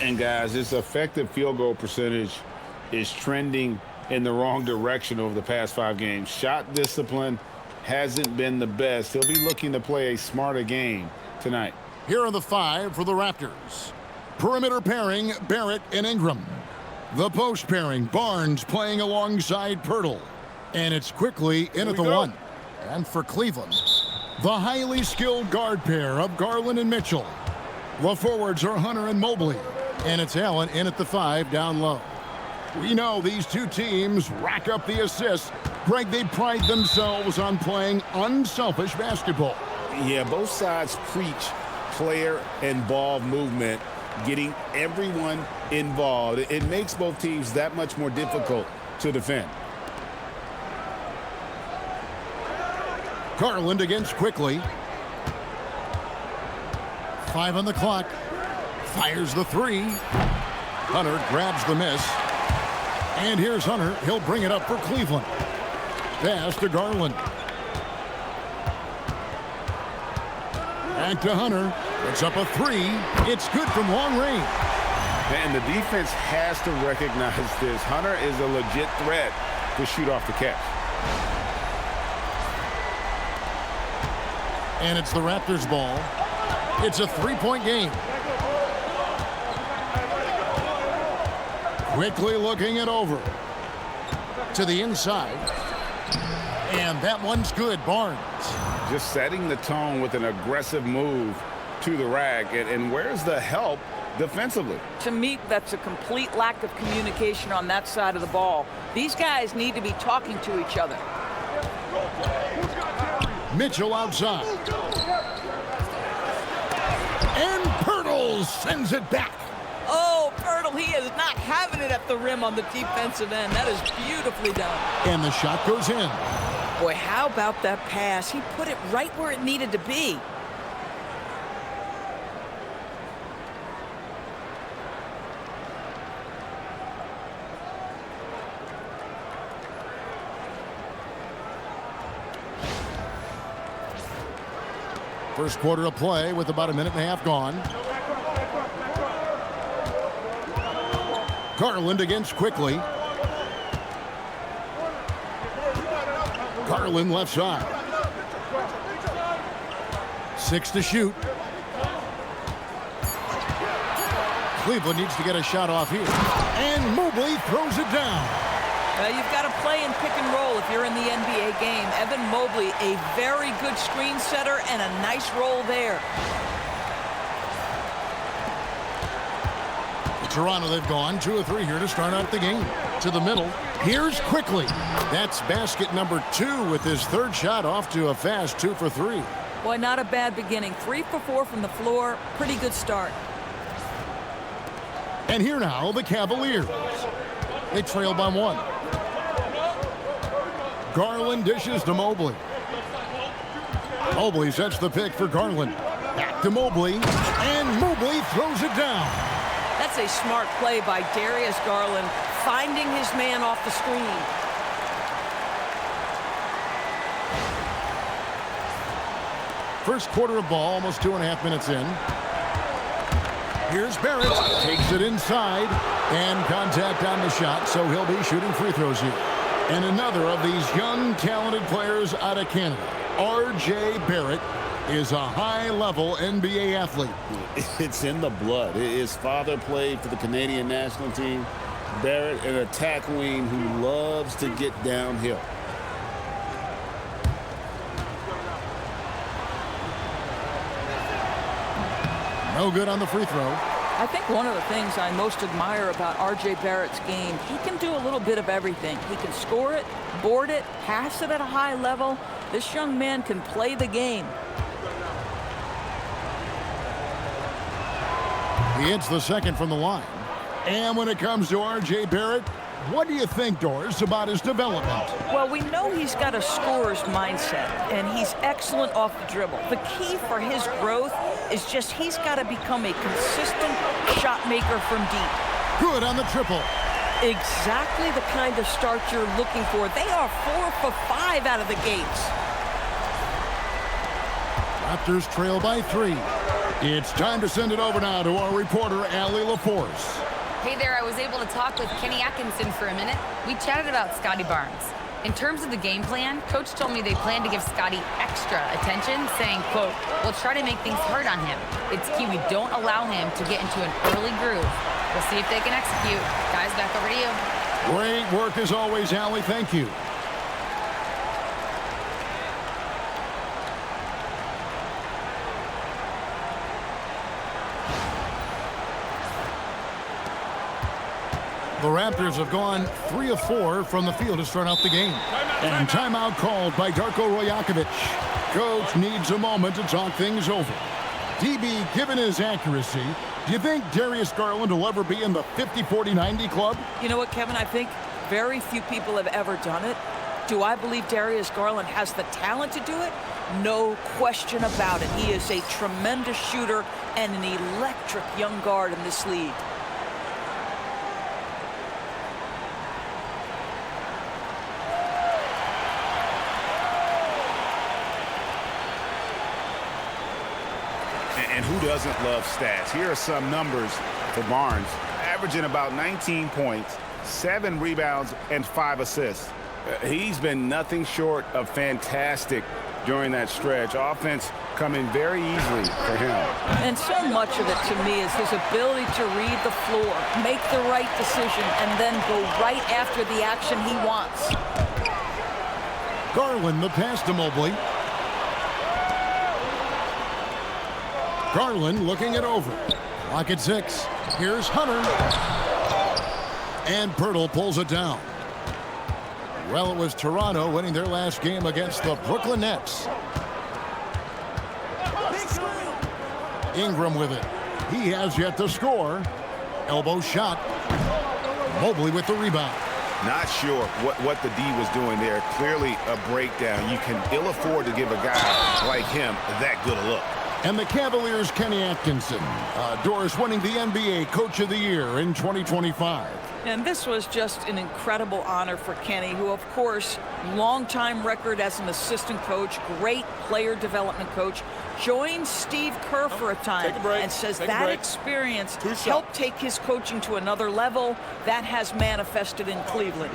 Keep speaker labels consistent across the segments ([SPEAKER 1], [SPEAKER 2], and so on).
[SPEAKER 1] And guys, this effective field goal percentage is trending in the wrong direction over the past 5 games. Shot discipline hasn't been the best. He'll be looking to play a smarter game tonight.
[SPEAKER 2] Here are the 5 for the Raptors. Perimeter pairing, Barrett and Ingram. The post pairing, Barnes playing alongside Pirtle. And it's quickly in at the 1. And for Cleveland, the highly skilled guard pair of Garland and Mitchell. The forwards are Hunter and Mobley. And it's Allen in at the 5 down low. We know these two teams rack up the assists. Greg, they pride themselves on playing unselfish basketball.
[SPEAKER 1] Yeah, both sides preach player and ball movement, getting everyone involved. It makes both teams that much more difficult to defend.
[SPEAKER 2] Garland against Quickly. 5 on the clock. Fires the 3. Hunter grabs the miss. And here's Hunter. He'll bring it up for Cleveland. Pass to Garland. Back to Hunter. It's up a 3. It's good from long range.
[SPEAKER 1] And the defense has to recognize this. Hunter is a legit threat to shoot off the catch.
[SPEAKER 2] And it's the Raptors' ball. It's a 3-point game. Quickly looking it over. To the inside. And that one's good, Barnes.
[SPEAKER 1] Just setting the tone with an aggressive move to the rack. And where's the help defensively?
[SPEAKER 3] To me, that's a complete lack of communication on that side of the ball. These guys need to be talking to each other.
[SPEAKER 2] Mitchell outside. And Pirtle sends it back.
[SPEAKER 3] Oh, Pirtle, he is not having it at the rim on the defensive end. That is beautifully done.
[SPEAKER 2] And the shot goes in.
[SPEAKER 3] Boy, how about that pass? He put it right where it needed to be.
[SPEAKER 2] First quarter of play with about a minute and a half gone. Garland against Quickly. Garland left side. 6 to shoot. Cleveland needs to get a shot off here. And Mobley throws it down.
[SPEAKER 3] You've got to play in pick and roll if you're in the NBA game. Evan Mobley, a very good screen setter and a nice roll there.
[SPEAKER 2] Toronto, they've gone 2 of 3 here to start out the game. To the middle. Here's Quickly. That's basket number 2 with his 3rd shot off to a fast 2 for 3.
[SPEAKER 3] Boy, not a bad beginning. 3 for 4 from the floor. Pretty good start.
[SPEAKER 2] And here now, the Cavaliers. They trail by 1. Garland dishes to Mobley. Mobley sets the pick for Garland. Back to Mobley. And Mobley throws it down.
[SPEAKER 3] That's a smart play by Darius Garland, finding his man off the screen.
[SPEAKER 2] First quarter of ball, almost 2.5 minutes in. Here's Barrett. Takes it inside. And contact on the shot, so he'll be shooting free throws here. And another of these young, talented players out of Canada, R.J. Barrett, is a high-level NBA athlete.
[SPEAKER 1] It's in the blood. His father played for the Canadian national team. Barrett, an attack wing who loves to get downhill.
[SPEAKER 2] No good on the free throw.
[SPEAKER 3] I think one of the things I most admire about R.J. Barrett's game, he can do a little bit of everything. He can score it, board it, pass it at a high level. This young man can play the game.
[SPEAKER 2] He hits the second from the line. And when it comes to R.J. Barrett, what do you think, Doris, about his development?
[SPEAKER 3] Well, we know he's got a scorer's mindset, and he's excellent off the dribble. The key for his growth is just he's got to become a consistent shot maker from deep.
[SPEAKER 2] Good on the triple.
[SPEAKER 3] Exactly the kind of start you're looking for. They are 4 for 5 out of the gates.
[SPEAKER 2] Raptors trail by 3. It's time to send it over now to our reporter, Allie LaForce.
[SPEAKER 4] Hey there, I was able to talk with Kenny Atkinson for a minute. We chatted about Scotty Barnes. In terms of the game plan, Coach told me they plan to give Scotty extra attention, saying, quote, "We'll try to make things hard on him. It's key we don't allow him to get into an early groove. We'll see if they can execute." Guys, back over to you.
[SPEAKER 2] Great work as always, Allie. Thank you. The Raptors have gone 3 of 4 from the field to start out the game. And timeout called by Darko Rajakovic. Coach needs a moment to talk things over. DB, given his accuracy, do you think Darius Garland will ever be in the 50-40-90 club?
[SPEAKER 3] You know what, Kevin? I think very few people have ever done it. Do I believe Darius Garland has the talent to do it? No question about it. He is a tremendous shooter and an electric young guard in this league.
[SPEAKER 1] And who doesn't love stats? Here are some numbers for Barnes. Averaging about 19 points, 7 rebounds, and 5 assists. He's been nothing short of fantastic during that stretch. Offense coming very easily for him.
[SPEAKER 3] And so much of it to me is his ability to read the floor, make the right decision, and then go right after the action he wants.
[SPEAKER 2] Garland, the pass to Mobley. Garland looking it over. Clock at 6. Here's Hunter. And Pirtle pulls it down. Well, it was Toronto winning their last game against the Brooklyn Nets. Ingram with it. He has yet to score. Elbow shot. Mobley with the rebound.
[SPEAKER 1] Not sure what the D was doing there. Clearly a breakdown. You can ill afford to give a guy like him that good a look.
[SPEAKER 2] And the Cavaliers' Kenny Atkinson. Doris winning the NBA Coach of the Year in 2025.
[SPEAKER 3] And this was just an incredible honor for Kenny, who, of course, longtime record as an assistant coach, great player development coach, joined Steve Kerr for a time and says that experience helped take his coaching to another level. That has manifested in Cleveland.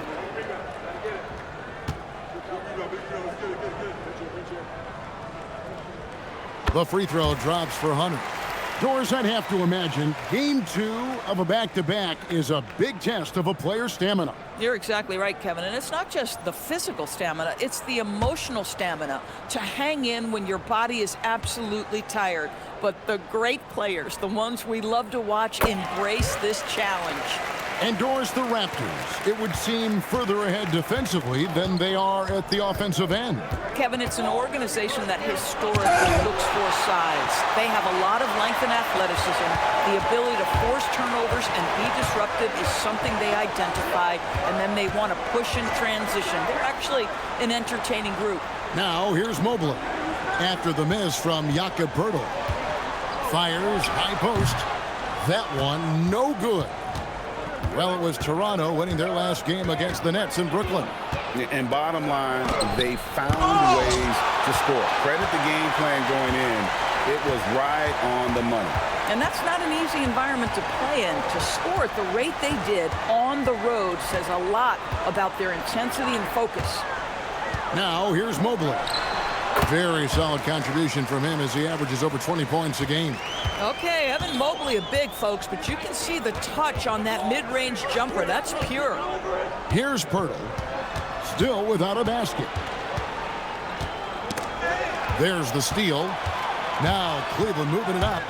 [SPEAKER 2] The free throw drops for Hunter. Doors, I'd have to imagine game 2 of a back-to-back is a big test of a player's stamina.
[SPEAKER 3] You're exactly right, Kevin. And it's not just the physical stamina, it's the emotional stamina to hang in when your body is absolutely tired. But the great players, the ones we love to watch, embrace this challenge.
[SPEAKER 2] And Doors, the Raptors, it would seem further ahead defensively than they are at the offensive end.
[SPEAKER 3] Kevin, it's an organization that historically looks for size. They have a lot of length and athleticism. The ability to force turnovers and be disruptive is something they identify, and then they want to push in transition. They're actually an entertaining group.
[SPEAKER 2] Now, here's Mobley. After the miss from Jakob Poeltl. Fires, high post. That one, no good. Well, it was Toronto winning their last game against the Nets in Brooklyn.
[SPEAKER 1] And bottom line, they found ways to score. Credit the game plan going in. It was right on the money.
[SPEAKER 3] And that's not an easy environment to play in. To score at the rate they did on the road says a lot about their intensity and focus.
[SPEAKER 2] Now, here's Mobley. Very solid contribution from him as he averages over 20 points a game.
[SPEAKER 3] Okay, Evan Mobley, a big, folks, but you can see the touch on that mid-range jumper. That's pure.
[SPEAKER 2] Here's Poeltl, still without a basket. There's the steal. Now Cleveland moving it up.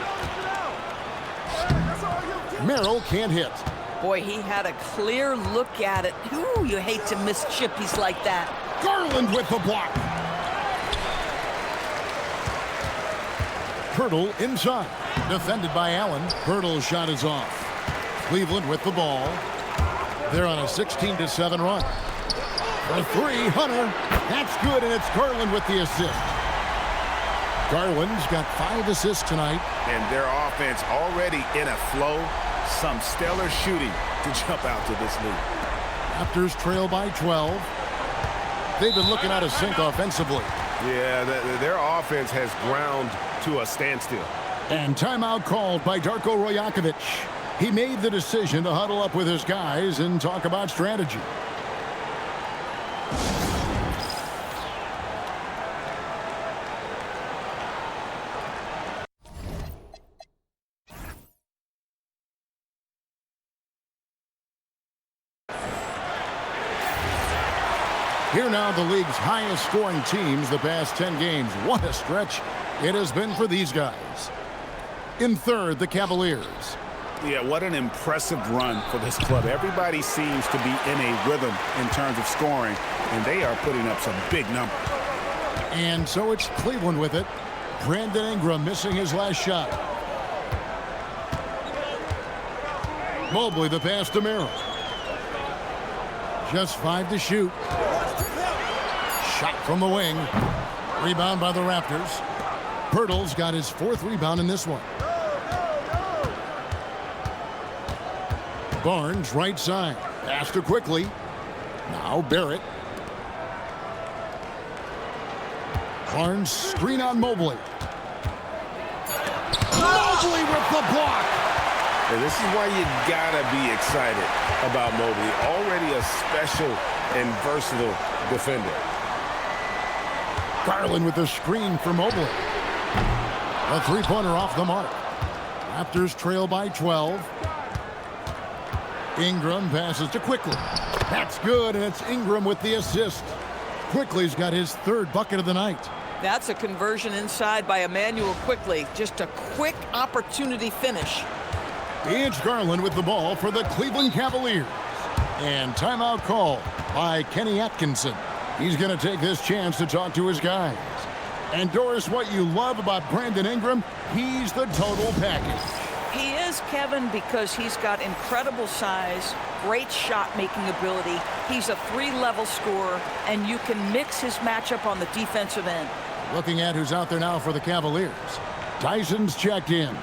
[SPEAKER 2] Merrill can't hit.
[SPEAKER 3] Boy, he had a clear look at it. Ooh, you hate to miss chippies like that.
[SPEAKER 2] Garland with the block. Poeltl inside. Defended by Allen. Poeltl's shot is off. Cleveland with the ball. They're on a 16-7 run. For 3, Hunter. That's good, and it's Garland with the assist. Garland's got 5 assists tonight.
[SPEAKER 1] And their offense already in a flow. Some stellar shooting to jump out to this lead.
[SPEAKER 2] Raptors trail by 12. They've been looking out of sync offensively.
[SPEAKER 1] Yeah, their offense has ground to a standstill.
[SPEAKER 2] And timeout called by Darko Rajakovic. He made the decision to huddle up with his guys and talk about strategy. Here now, the league's highest scoring teams the past 10 games. What a stretch it has been for these guys. In third, the Cavaliers.
[SPEAKER 1] Yeah, what an impressive run for this club. Everybody seems to be in a rhythm in terms of scoring, and they are putting up some big numbers.
[SPEAKER 2] And so it's Cleveland with it. Brandon Ingram missing his last shot. Mobley the pass to Merrill. Just 5 to shoot. Shot from the wing. Rebound by the Raptors. Pirtle's got his 4th rebound in this one. Barnes right side. Pass to quickly. Now Barrett. Barnes screen on Mobley. Mobley with the block.
[SPEAKER 1] And this is why you gotta be excited about Mobley. Already a special and versatile defender.
[SPEAKER 2] Garland with the screen for Mobley. A 3-pointer off the mark. Raptors trail by 12. Ingram passes to Quickly. That's good, and it's Ingram with the assist. Quickly's got his 3rd bucket of the night.
[SPEAKER 3] That's a conversion inside by Emmanuel Quickly. Just a quick opportunity finish.
[SPEAKER 2] It's Garland with the ball for the Cleveland Cavaliers. And timeout call by Kenny Atkinson. He's going to take this chance to talk to his guys. And Doris, what you love about Brandon Ingram, he's the total package.
[SPEAKER 3] He is, Kevin, because he's got incredible size, great shot-making ability. He's a 3-level scorer, and you can mix his matchup on the defensive end.
[SPEAKER 2] Looking at who's out there now for the Cavaliers. Tyson's checked in,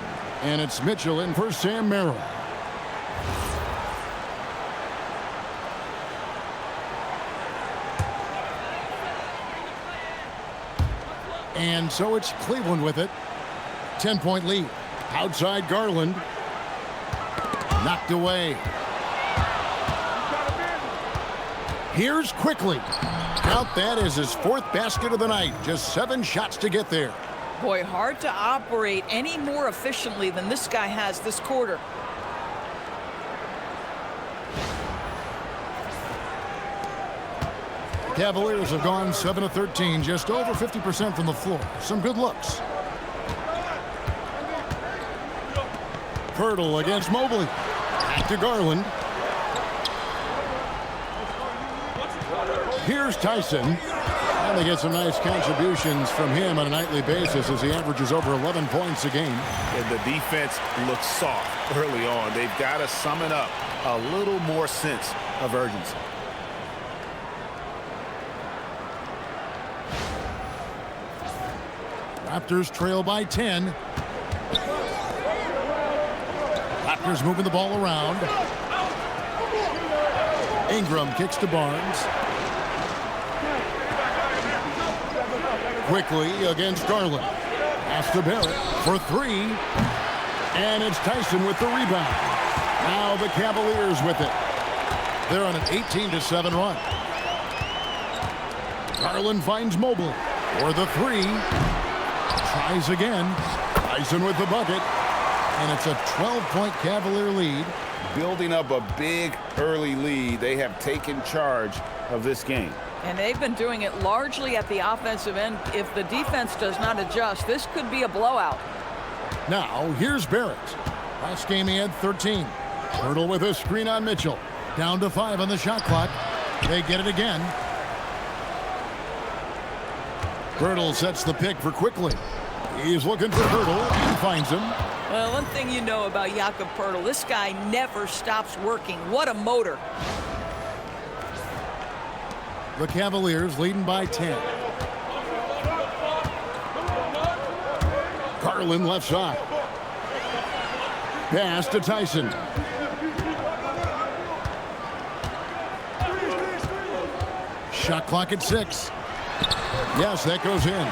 [SPEAKER 2] and it's Mitchell in for Sam Merrill. And so it's Cleveland with it. 10-point lead. Outside Garland. Knocked away. Here's Quickly. Count that as his 4th basket of the night. Just 7 shots to get there.
[SPEAKER 3] Boy, hard to operate any more efficiently than this guy has this quarter.
[SPEAKER 2] The Cavaliers have gone 7 of 13, just over 50% from the floor. Some good looks. Pirtle against Mobley. Back to Garland. Here's Tyson. And they get some nice contributions from him on a nightly basis as he averages over 11 points a game.
[SPEAKER 1] And the defense looks soft early on. They've got to sum it up a little more sense of urgency.
[SPEAKER 2] Raptors trail by 10. Raptors moving the ball around. Ingram kicks to Barnes. Quickly against Garland. Pass to Barrett for 3. And it's Tyson with the rebound. Now the Cavaliers with it. They're on an 18-7 run. Garland finds Mobley for the 3. Tries again. Tyson with the bucket. And it's a 12-point Cavalier lead.
[SPEAKER 1] Building up a big early lead. They have taken charge of this game.
[SPEAKER 3] And they've been doing it largely at the offensive end. If the defense does not adjust, this could be a blowout.
[SPEAKER 2] Now, here's Barrett. Last game he had 13. Pirtle with a screen on Mitchell. Down to 5 on the shot clock. They get it again. Pirtle sets the pick for Quickly. He's looking for Pirtle and finds him.
[SPEAKER 3] Well, one thing you know about Jakob Pirtle, this guy never stops working. What a motor.
[SPEAKER 2] The Cavaliers leading by 10. Garland left side. Pass to Tyson. Shot clock at 6. Yes, that goes in.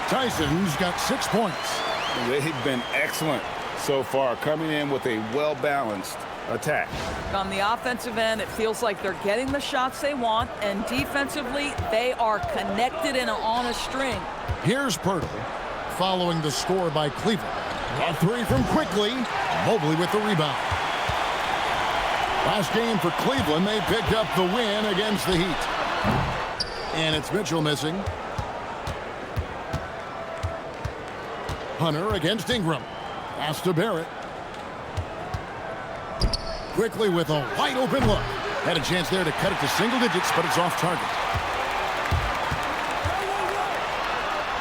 [SPEAKER 2] Tyson's got 6 points.
[SPEAKER 1] They've been excellent so far, coming in with a well-balanced attack.
[SPEAKER 3] On the offensive end, it feels like they're getting the shots they want, and defensively, they are connected and on a string.
[SPEAKER 2] Here's Pirtle, following the score by Cleveland. A three from quickly. Mobley with the rebound. Last game for Cleveland, they picked up the win against the Heat. And it's Mitchell missing. Hunter against Ingram. Pass to Barrett. Quickly with a wide open look. Had a chance there to cut it to single digits, but it's off target.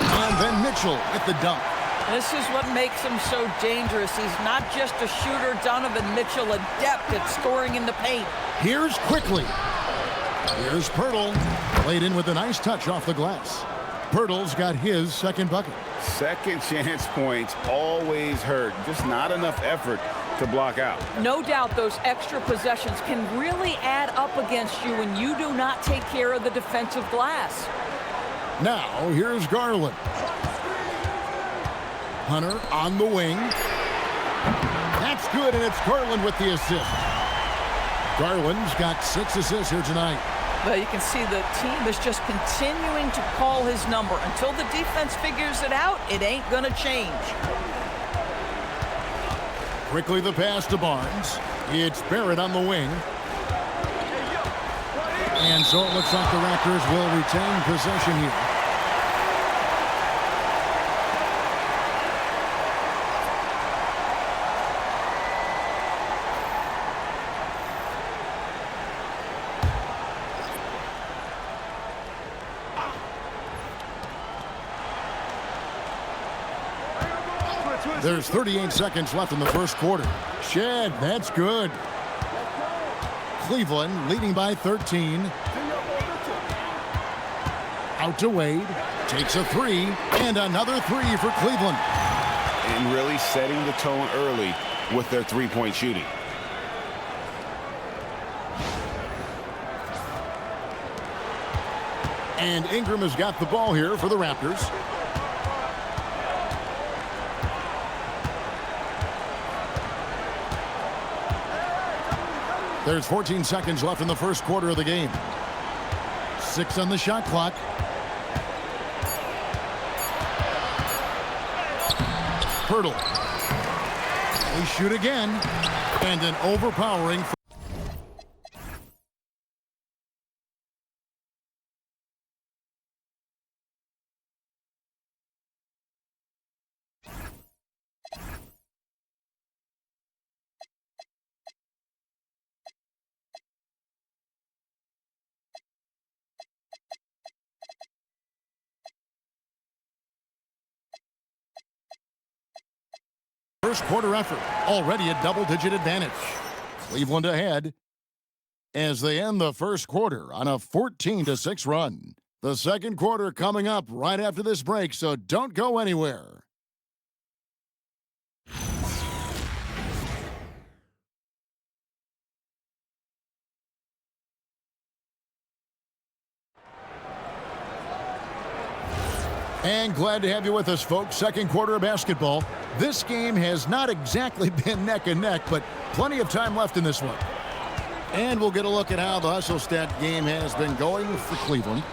[SPEAKER 2] And then Mitchell with the dunk.
[SPEAKER 3] This is what makes him so dangerous. He's not just a shooter. Donovan Mitchell, adept at scoring in the paint.
[SPEAKER 2] Here's Quickly. Here's Pirtle. Played in with a nice touch off the glass. Pirtle's got his second bucket.
[SPEAKER 1] Second chance points always hurt. Just not enough effort to block out.
[SPEAKER 3] No doubt those extra possessions can really add up against you when you do not take care of the defensive glass.
[SPEAKER 2] Now, here's Garland. Hunter on the wing. That's good, and it's Garland with the assist. Garland's got 6 assists here tonight.
[SPEAKER 3] But you can see the team is just continuing to call his number. Until the defense figures it out, it ain't going to change.
[SPEAKER 2] Quickly the pass to Barnes. It's Barrett on the wing. And so it looks like the Raptors will retain possession here. There's 38 seconds left in the first quarter. Shed, that's good. Cleveland leading by 13. Out to Wade. Takes a three. And another three for Cleveland.
[SPEAKER 1] And really setting the tone early with their three-point shooting.
[SPEAKER 2] And Ingram has got the ball here for the Raptors. There's 14 seconds left in the first quarter of the game. 6 on the shot clock. Pirtle. They shoot again. And an overpowering. First quarter effort, already a double-digit advantage. Cleveland ahead as they end the first quarter on a 14-6 run. The second quarter coming up right after this break, so don't go anywhere. And glad to have you with us, folks. Second quarter of basketball. This game has not exactly been neck and neck, but plenty of time left in this one. And we'll get a look at how the hustle stat game has been going for Cleveland.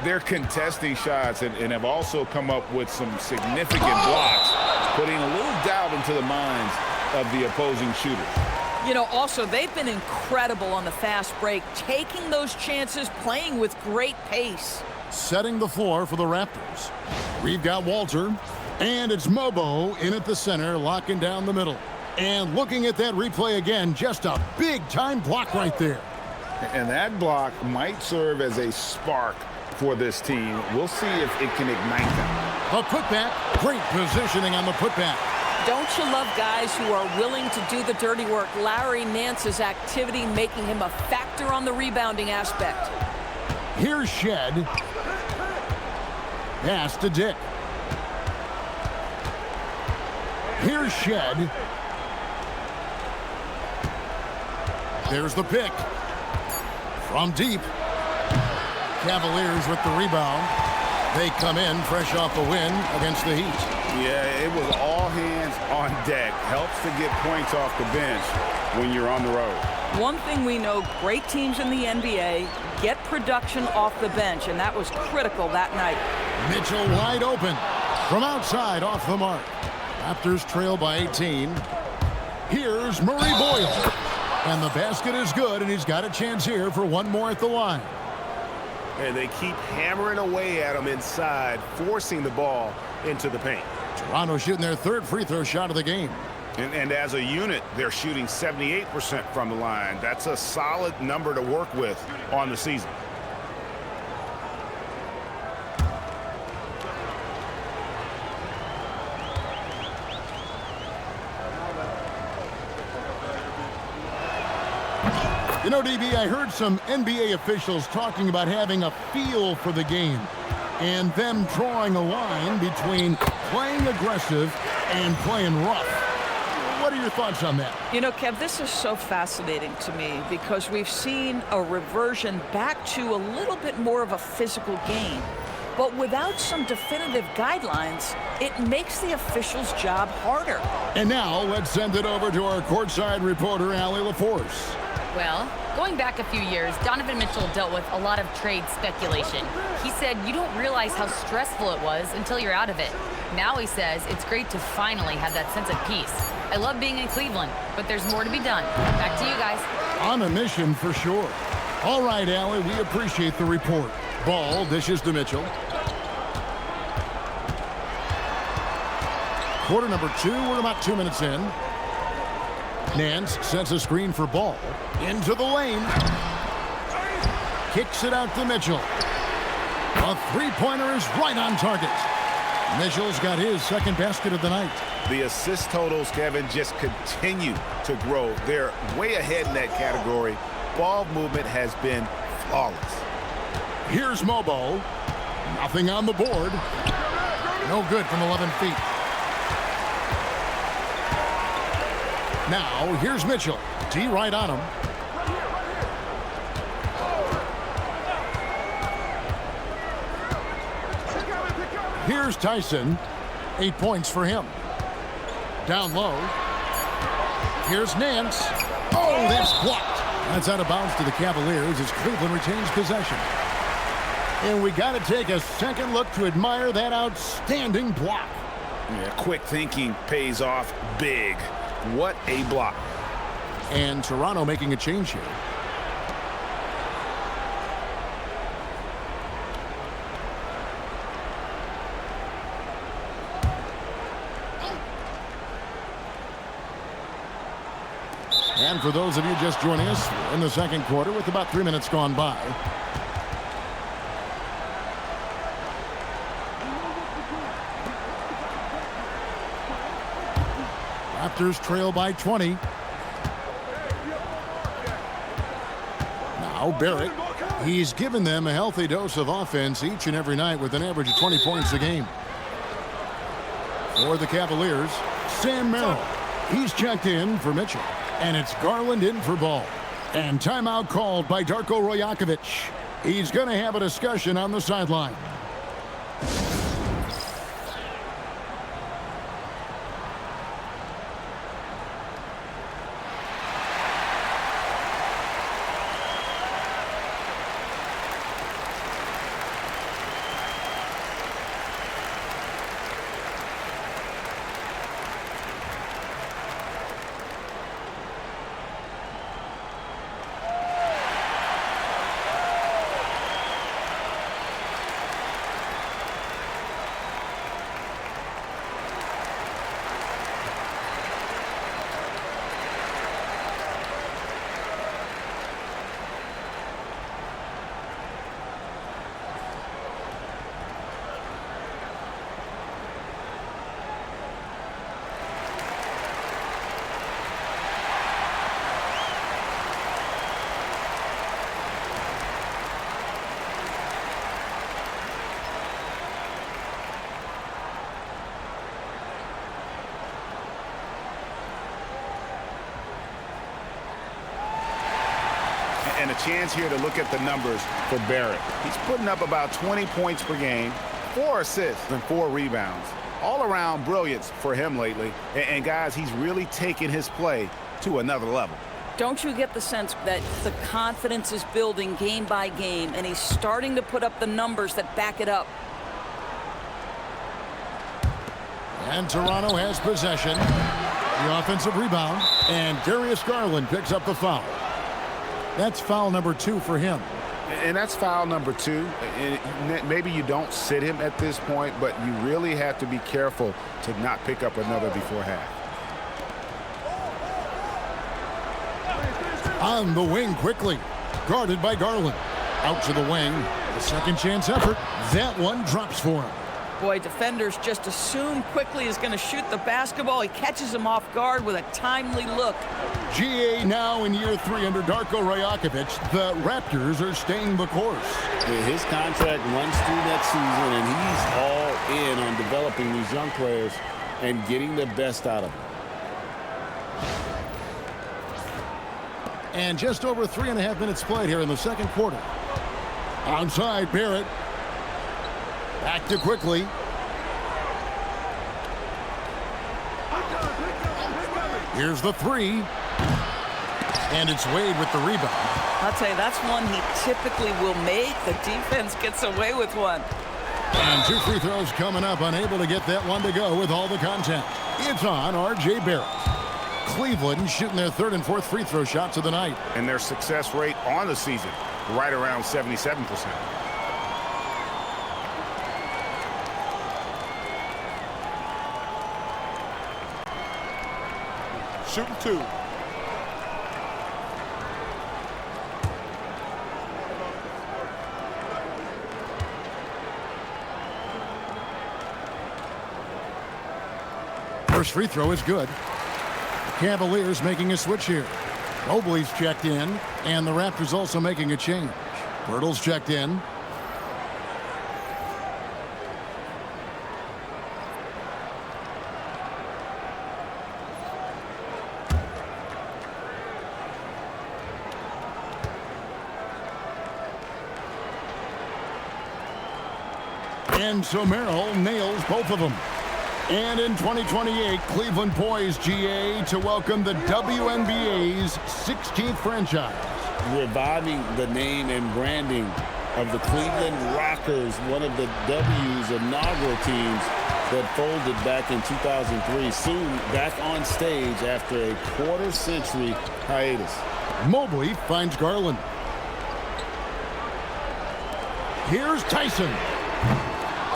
[SPEAKER 1] They're contesting shots and have also come up with some significant blocks, putting a little doubt into the minds of the opposing shooters.
[SPEAKER 3] You know, also, they've been incredible on the fast break, taking those chances, playing with great pace.
[SPEAKER 2] Setting the floor for the Raptors. We've got Walter, and it's Mobo in at the center, locking down the middle. And looking at that replay again, just a big-time block right there.
[SPEAKER 1] And that block might serve as a spark for this team. We'll see if it can ignite them.
[SPEAKER 2] A putback. Great positioning on the putback.
[SPEAKER 3] Don't you love guys who are willing to do the dirty work? Larry Nance's activity making him a factor on the rebounding aspect.
[SPEAKER 2] Here's Shed. Pass to Dick. Here's Shed. There's the pick. From deep. Cavaliers with the rebound. They come in fresh off a win against the Heat.
[SPEAKER 1] Yeah, it was all hands on deck. Helps to get points off the bench when you're on the road.
[SPEAKER 3] One thing we know, great teams in the NBA get production off the bench, and that was critical that night.
[SPEAKER 2] Mitchell wide open from outside off the mark. Raptors trail by 18. Here's Murray Boyle. And the basket is good, and he's got a chance here for one more at the line.
[SPEAKER 5] And they keep hammering away at him inside, forcing the ball into the paint.
[SPEAKER 2] Toronto shooting their third free throw shot of the game.
[SPEAKER 1] And as a unit, they're shooting 78% from the line. That's a solid number to work with on the season.
[SPEAKER 2] You know, DB, I heard some NBA officials talking about having a feel for the game and them drawing a line between playing aggressive and playing rough. What are your thoughts on that?
[SPEAKER 3] You know, Kev, this is so fascinating to me because we've seen a reversion back to a little bit more of a physical game. But without some definitive guidelines, it makes the officials' job harder.
[SPEAKER 2] And now let's send it over to our courtside reporter, Allie LaForce.
[SPEAKER 4] Well, going back a few years, Donovan Mitchell dealt with a lot of trade speculation. He said you don't realize how stressful it was until you're out of it. Now he says it's great to finally have that sense of peace. I love being in Cleveland, but there's more to be done. Back to you guys.
[SPEAKER 2] On a mission for sure. All right, Allie, we appreciate the report. Ball dishes to Mitchell. Quarter number 2, we're about 2 minutes in. Nance sets a screen for Ball. Into the lane. Kicks it out to Mitchell. A three-pointer is right on target. Mitchell's got his second basket of the night.
[SPEAKER 1] The assist totals, Kevin, just continue to grow. They're way ahead in that category. Ball movement has been flawless.
[SPEAKER 2] Here's Mobo. Nothing on the board. No good from 11 feet. Now, here's Mitchell. D right on him. Here's Tyson. 8 points for him. Down low. Here's Nance. Oh, that's blocked. That's out of bounds to the Cavaliers as Cleveland retains possession. And we got to take a second look to admire that outstanding block.
[SPEAKER 1] Yeah, quick thinking pays off big. What a block.
[SPEAKER 2] And Toronto making a change here. And for those of you just joining us, we're in the second quarter with about 3 minutes gone by. Raptors trail by 20. Now Barrett. He's given them a healthy dose of offense each and every night with an average of 20 points a game. For the Cavaliers, Sam Merrill. He's checked in for Mitchell. And it's Garland in for Ball. And timeout called by Darko Rajakovic. He's going to have a discussion on the sideline. And a chance here to look at the numbers for Barrett. He's putting up about 20 points per game,
[SPEAKER 5] 4 assists and 4 rebounds. All around brilliance for him lately. And guys, he's really taken his play to another level.
[SPEAKER 3] Don't you get the sense that the confidence is building game by game, and he's starting to put up the numbers that back it up?
[SPEAKER 2] And Toronto has possession. The offensive rebound. And Darius Garland picks up the foul. That's foul number 2 for him.
[SPEAKER 5] And that's foul number 2. And maybe you don't sit him at this point, but you really have to be careful to not pick up another before half.
[SPEAKER 2] On the wing quickly. Guarded by Garland. Out to the wing. The second chance effort. That one drops for him.
[SPEAKER 3] Boy, defenders just assume quickly is going to shoot the basketball. He catches him off guard with a timely look.
[SPEAKER 2] GA now in year 3 under Darko Rajakovic. The Raptors are staying the course.
[SPEAKER 1] His contract runs through next season, and he's all in on developing these young players and getting the best out of them.
[SPEAKER 2] And just over 3.5 minutes played here in the second quarter. Onside, Barrett. Back to quickly. Here's the 3. And it's Wade with the rebound.
[SPEAKER 3] I'll tell you, that's one he typically will make. The defense gets away with one.
[SPEAKER 2] And 2 free throws coming up. Unable to get that one to go with all the contact. It's on R.J. Barrett. Cleveland shooting their 3rd and 4th free throw shots of the night.
[SPEAKER 5] And their success rate on the season, right around 77%. Shooting 2.
[SPEAKER 2] First free throw is good. Cavaliers making a switch here. Mobley's checked in, and the Raptors also making a change. Pirtle's checked in. And so Merrill nails both of them. And in 2028, Cleveland poised, GA, to welcome the WNBA's 16th franchise.
[SPEAKER 1] Reviving the name and branding of the Cleveland Rockers, one of the W's inaugural teams that folded back in 2003. Soon back on stage after a quarter-century hiatus.
[SPEAKER 2] Mobley finds Garland. Here's Tyson.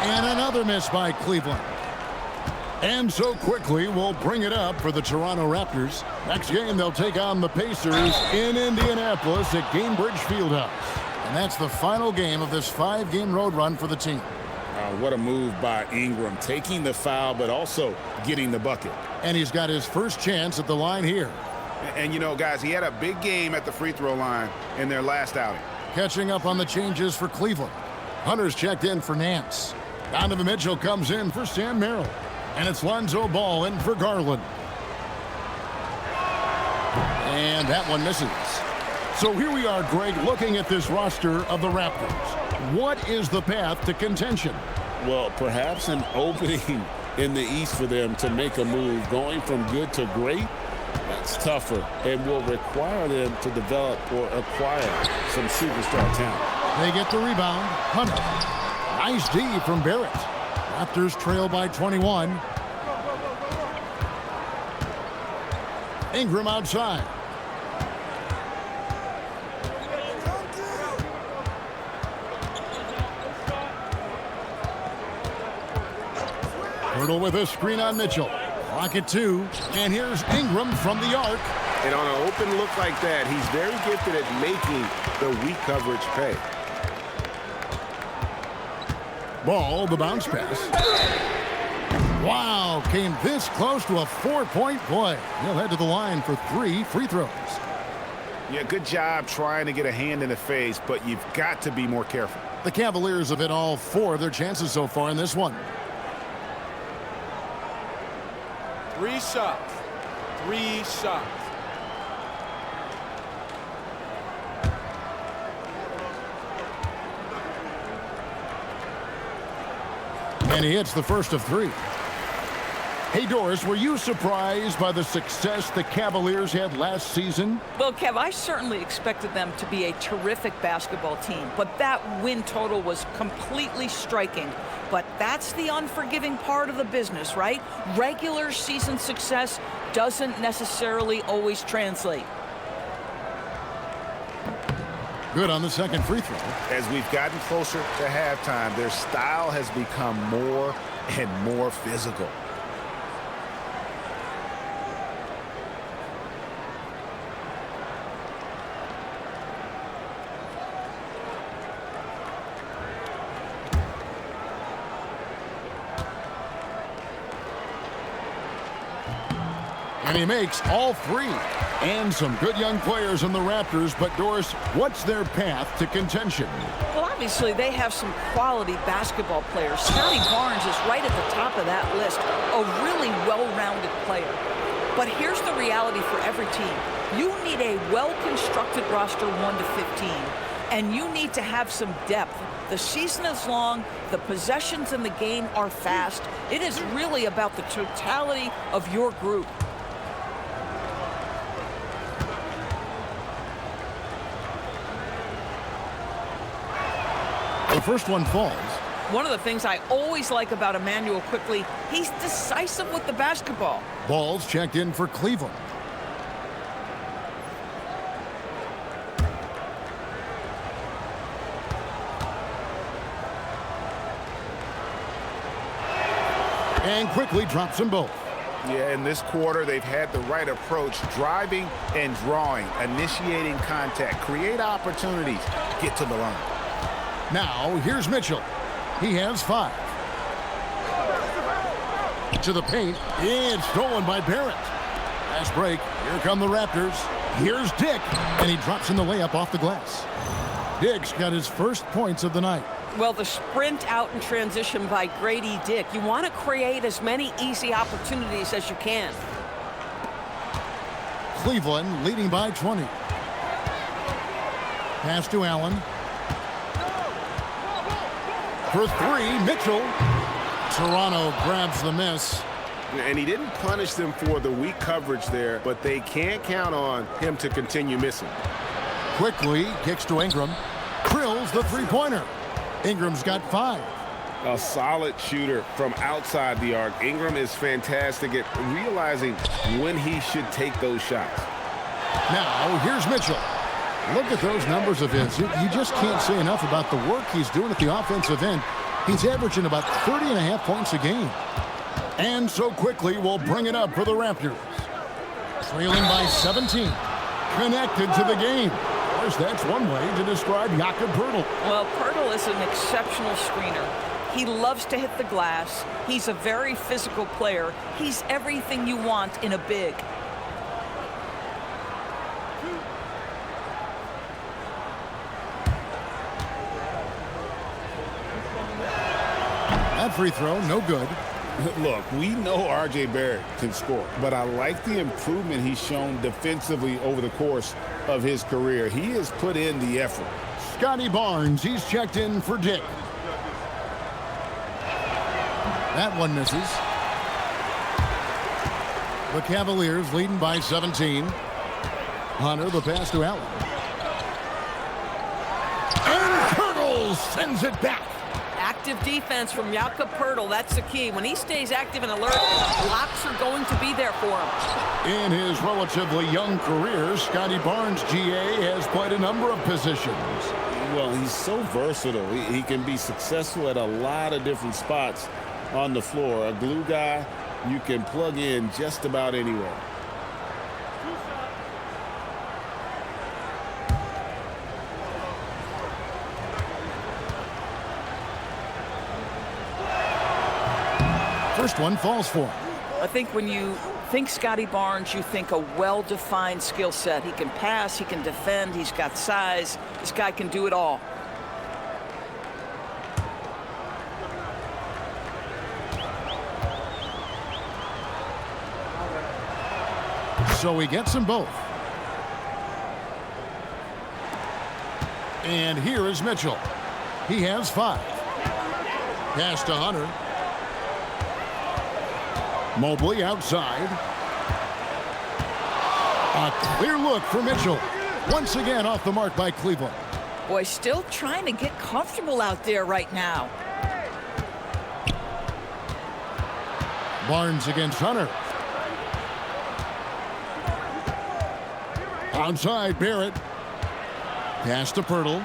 [SPEAKER 2] And another miss by Cleveland. And so quickly, we'll bring it up for the Toronto Raptors. Next game, they'll take on the Pacers in Indianapolis at Gainbridge Fieldhouse. And that's the final game of this 5-game road run for the team.
[SPEAKER 1] What a move by Ingram, taking the foul, but also getting the bucket.
[SPEAKER 2] And he's got his first chance at the line here.
[SPEAKER 5] And you know, guys, he had a big game at the free throw line in their last outing.
[SPEAKER 2] Catching up on the changes for Cleveland. Hunter's checked in for Nance. Donovan Mitchell comes in for Sam Merrill. And it's Lonzo Ball in for Garland. And that one misses. So here we are, Greg, looking at this roster of the Raptors. What is the path to contention?
[SPEAKER 1] Well, perhaps an opening in the East for them to make a move. Going from good to great, that's tougher and will require them to develop or acquire some superstar talent.
[SPEAKER 2] They get the rebound. Hunter. Nice D from Barrett. Raptors trail by 21. Ingram outside. Pirtle with a screen on Mitchell. Clock at 2. And here's Ingram from the arc.
[SPEAKER 5] And on an open look like that, he's very gifted at making the weak coverage pay.
[SPEAKER 2] Ball, the bounce pass. Wow, came this close to a 4-point play. He'll head to the line for 3 free throws.
[SPEAKER 5] Yeah, good job trying to get a hand in the face, but you've got to be more careful.
[SPEAKER 2] The Cavaliers have hit all 4 of their chances so far in this one.
[SPEAKER 6] 3 shots. 3 shots.
[SPEAKER 2] And he hits the first of 3. Hey, Doris, were you surprised by the success the Cavaliers had last season?
[SPEAKER 3] Well, Kev, I certainly expected them to be a terrific basketball team, but that win total was completely striking. But that's the unforgiving part of the business, right? Regular season success doesn't necessarily always translate.
[SPEAKER 2] Good on the second free throw.
[SPEAKER 5] As we've gotten closer to halftime, their style has become more and more physical.
[SPEAKER 2] And he makes all 3. And some good young players in the Raptors, but Doris, what's their path to contention?
[SPEAKER 3] Well, obviously, they have some quality basketball players. Scotty Barnes is right at the top of that list, a really well-rounded player. But here's the reality for every team. You need a well-constructed roster 1 to 15, and you need to have some depth. The season is long, the possessions in the game are fast. It is really about the totality of your group.
[SPEAKER 2] The first one falls.
[SPEAKER 3] One of the things I always like about Emmanuel Quickly, he's decisive with the basketball.
[SPEAKER 2] Ball's checked in for Cleveland. And quickly drops them both.
[SPEAKER 5] Yeah, in this quarter, they've had the right approach, driving and drawing, initiating contact, create opportunities, get to the line.
[SPEAKER 2] Now, here's Mitchell. He has 5. To the paint. It's stolen by Barrett. Last break. Here come the Raptors. Here's Dick. And he drops in the layup off the glass. Dick's got his first points of the night.
[SPEAKER 3] Well, the sprint out in transition by Grady Dick. You want to create as many easy opportunities as you can.
[SPEAKER 2] Cleveland leading by 20. Pass to Allen. For 3, Mitchell. Toronto grabs the miss.
[SPEAKER 5] And he didn't punish them for the weak coverage there, but they can't count on him to continue missing.
[SPEAKER 2] Quickly kicks to Ingram. Drills the three-pointer. Ingram's got 5.
[SPEAKER 1] A solid shooter from outside the arc. Ingram is fantastic at realizing when he should take those shots.
[SPEAKER 2] Now, here's Mitchell. Look at those numbers of his. You just can't say enough about the work he's doing at the offensive end. He's averaging about 30.5 points a game. And so quickly we'll bring it up for the Raptors. Trailing by 17. Connected to the game. Of course, that's one way to describe Jakob Poeltl.
[SPEAKER 3] Well, Poeltl is an exceptional screener. He loves to hit the glass. He's a very physical player. He's everything you want in a big.
[SPEAKER 2] That free throw, no good.
[SPEAKER 1] Look, we know R.J. Barrett can score, but I like the improvement he's shown defensively over the course of his career. He has put in the effort.
[SPEAKER 2] Scotty Barnes, he's checked in for Dick. That one misses. The Cavaliers leading by 17. Hunter, the pass to Allen. And Poeltl sends it back.
[SPEAKER 3] Active defense from Jakob Poeltl. That's the key. When he stays active and alert, blocks are going to be there for him.
[SPEAKER 2] In his relatively young career, Scotty Barnes, GA, has played a number of positions.
[SPEAKER 1] Well, he's so versatile. He can be successful at a lot of different spots on the floor. A glue guy you can plug in just about anywhere.
[SPEAKER 2] First one falls for him.
[SPEAKER 3] I think when you think Scotty Barnes, you think a well-defined skill set. He can pass, he can defend, he's got size. This guy can do it all.
[SPEAKER 2] So he gets them both. And here is Mitchell. He has 5. Pass to Hunter. Mobley outside. A clear look for Mitchell. Once again off the mark by Cleveland.
[SPEAKER 3] Boy, still trying to get comfortable out there right now.
[SPEAKER 2] Barnes against Hunter. Outside, Barrett. Pass to Pirtle.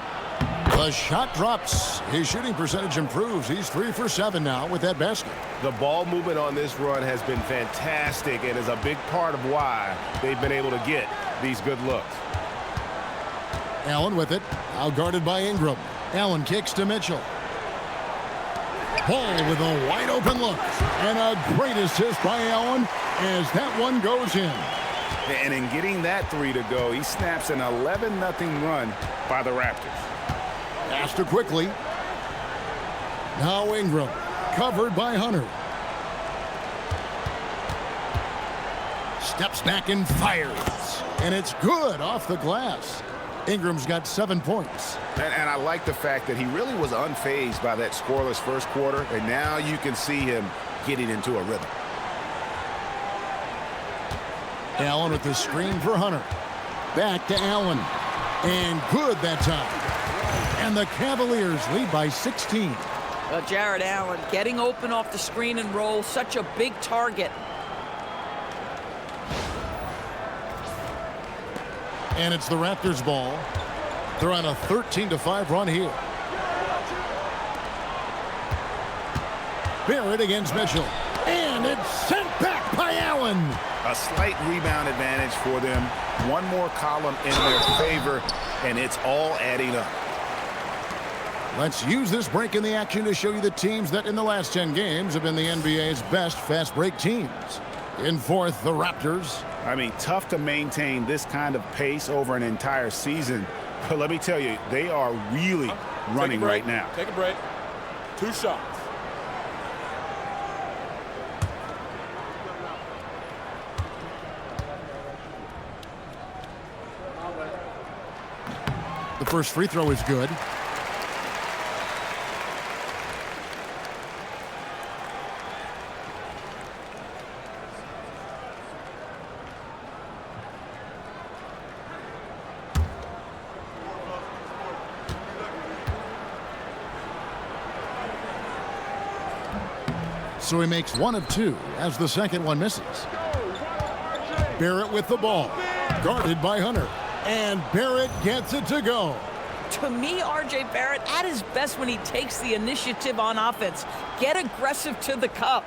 [SPEAKER 2] The shot drops. His shooting percentage improves. He's 3 for 7 now with that basket.
[SPEAKER 5] The ball movement on this run has been fantastic and is a big part of why they've been able to get these good looks.
[SPEAKER 2] Allen with it. Out guarded by Ingram. Allen kicks to Mitchell. Ball with a wide open look. And a great assist by Allen as that one goes in.
[SPEAKER 5] And in getting that three to go, he snaps an 11-0 run by the Raptors.
[SPEAKER 2] Faster quickly. Now Ingram. Covered by Hunter. Steps back and fires. And it's good off the glass. Ingram's got 7 points.
[SPEAKER 5] And I like the fact that he really was unfazed by that scoreless first quarter. And now you can see him getting into a rhythm.
[SPEAKER 2] Allen with the screen for Hunter. Back to Allen. And good that time. And the Cavaliers lead by 16.
[SPEAKER 3] Well, Jared Allen getting open off the screen and roll. Such a big target.
[SPEAKER 2] And it's the Raptors ball. They're on a 13-5 run here. Barrett against Mitchell. And it's sent back by Allen.
[SPEAKER 5] A slight rebound advantage for them. One more column in their favor, and it's all adding up.
[SPEAKER 2] Let's use this break in the action to show you the teams that in the last 10 games have been the NBA's best fast break teams. In fourth, the Raptors.
[SPEAKER 5] I mean, tough to maintain this kind of pace over an entire season. But let me tell you, they are really running right now.
[SPEAKER 6] Take a break. 2 shots.
[SPEAKER 2] The first free throw is good. So he makes 1 of 2 as the second one misses. Barrett with the ball. Guarded by Hunter. And Barrett gets it to go.
[SPEAKER 3] To me, R.J. Barrett at his best when he takes the initiative on offense. Get aggressive to the cup.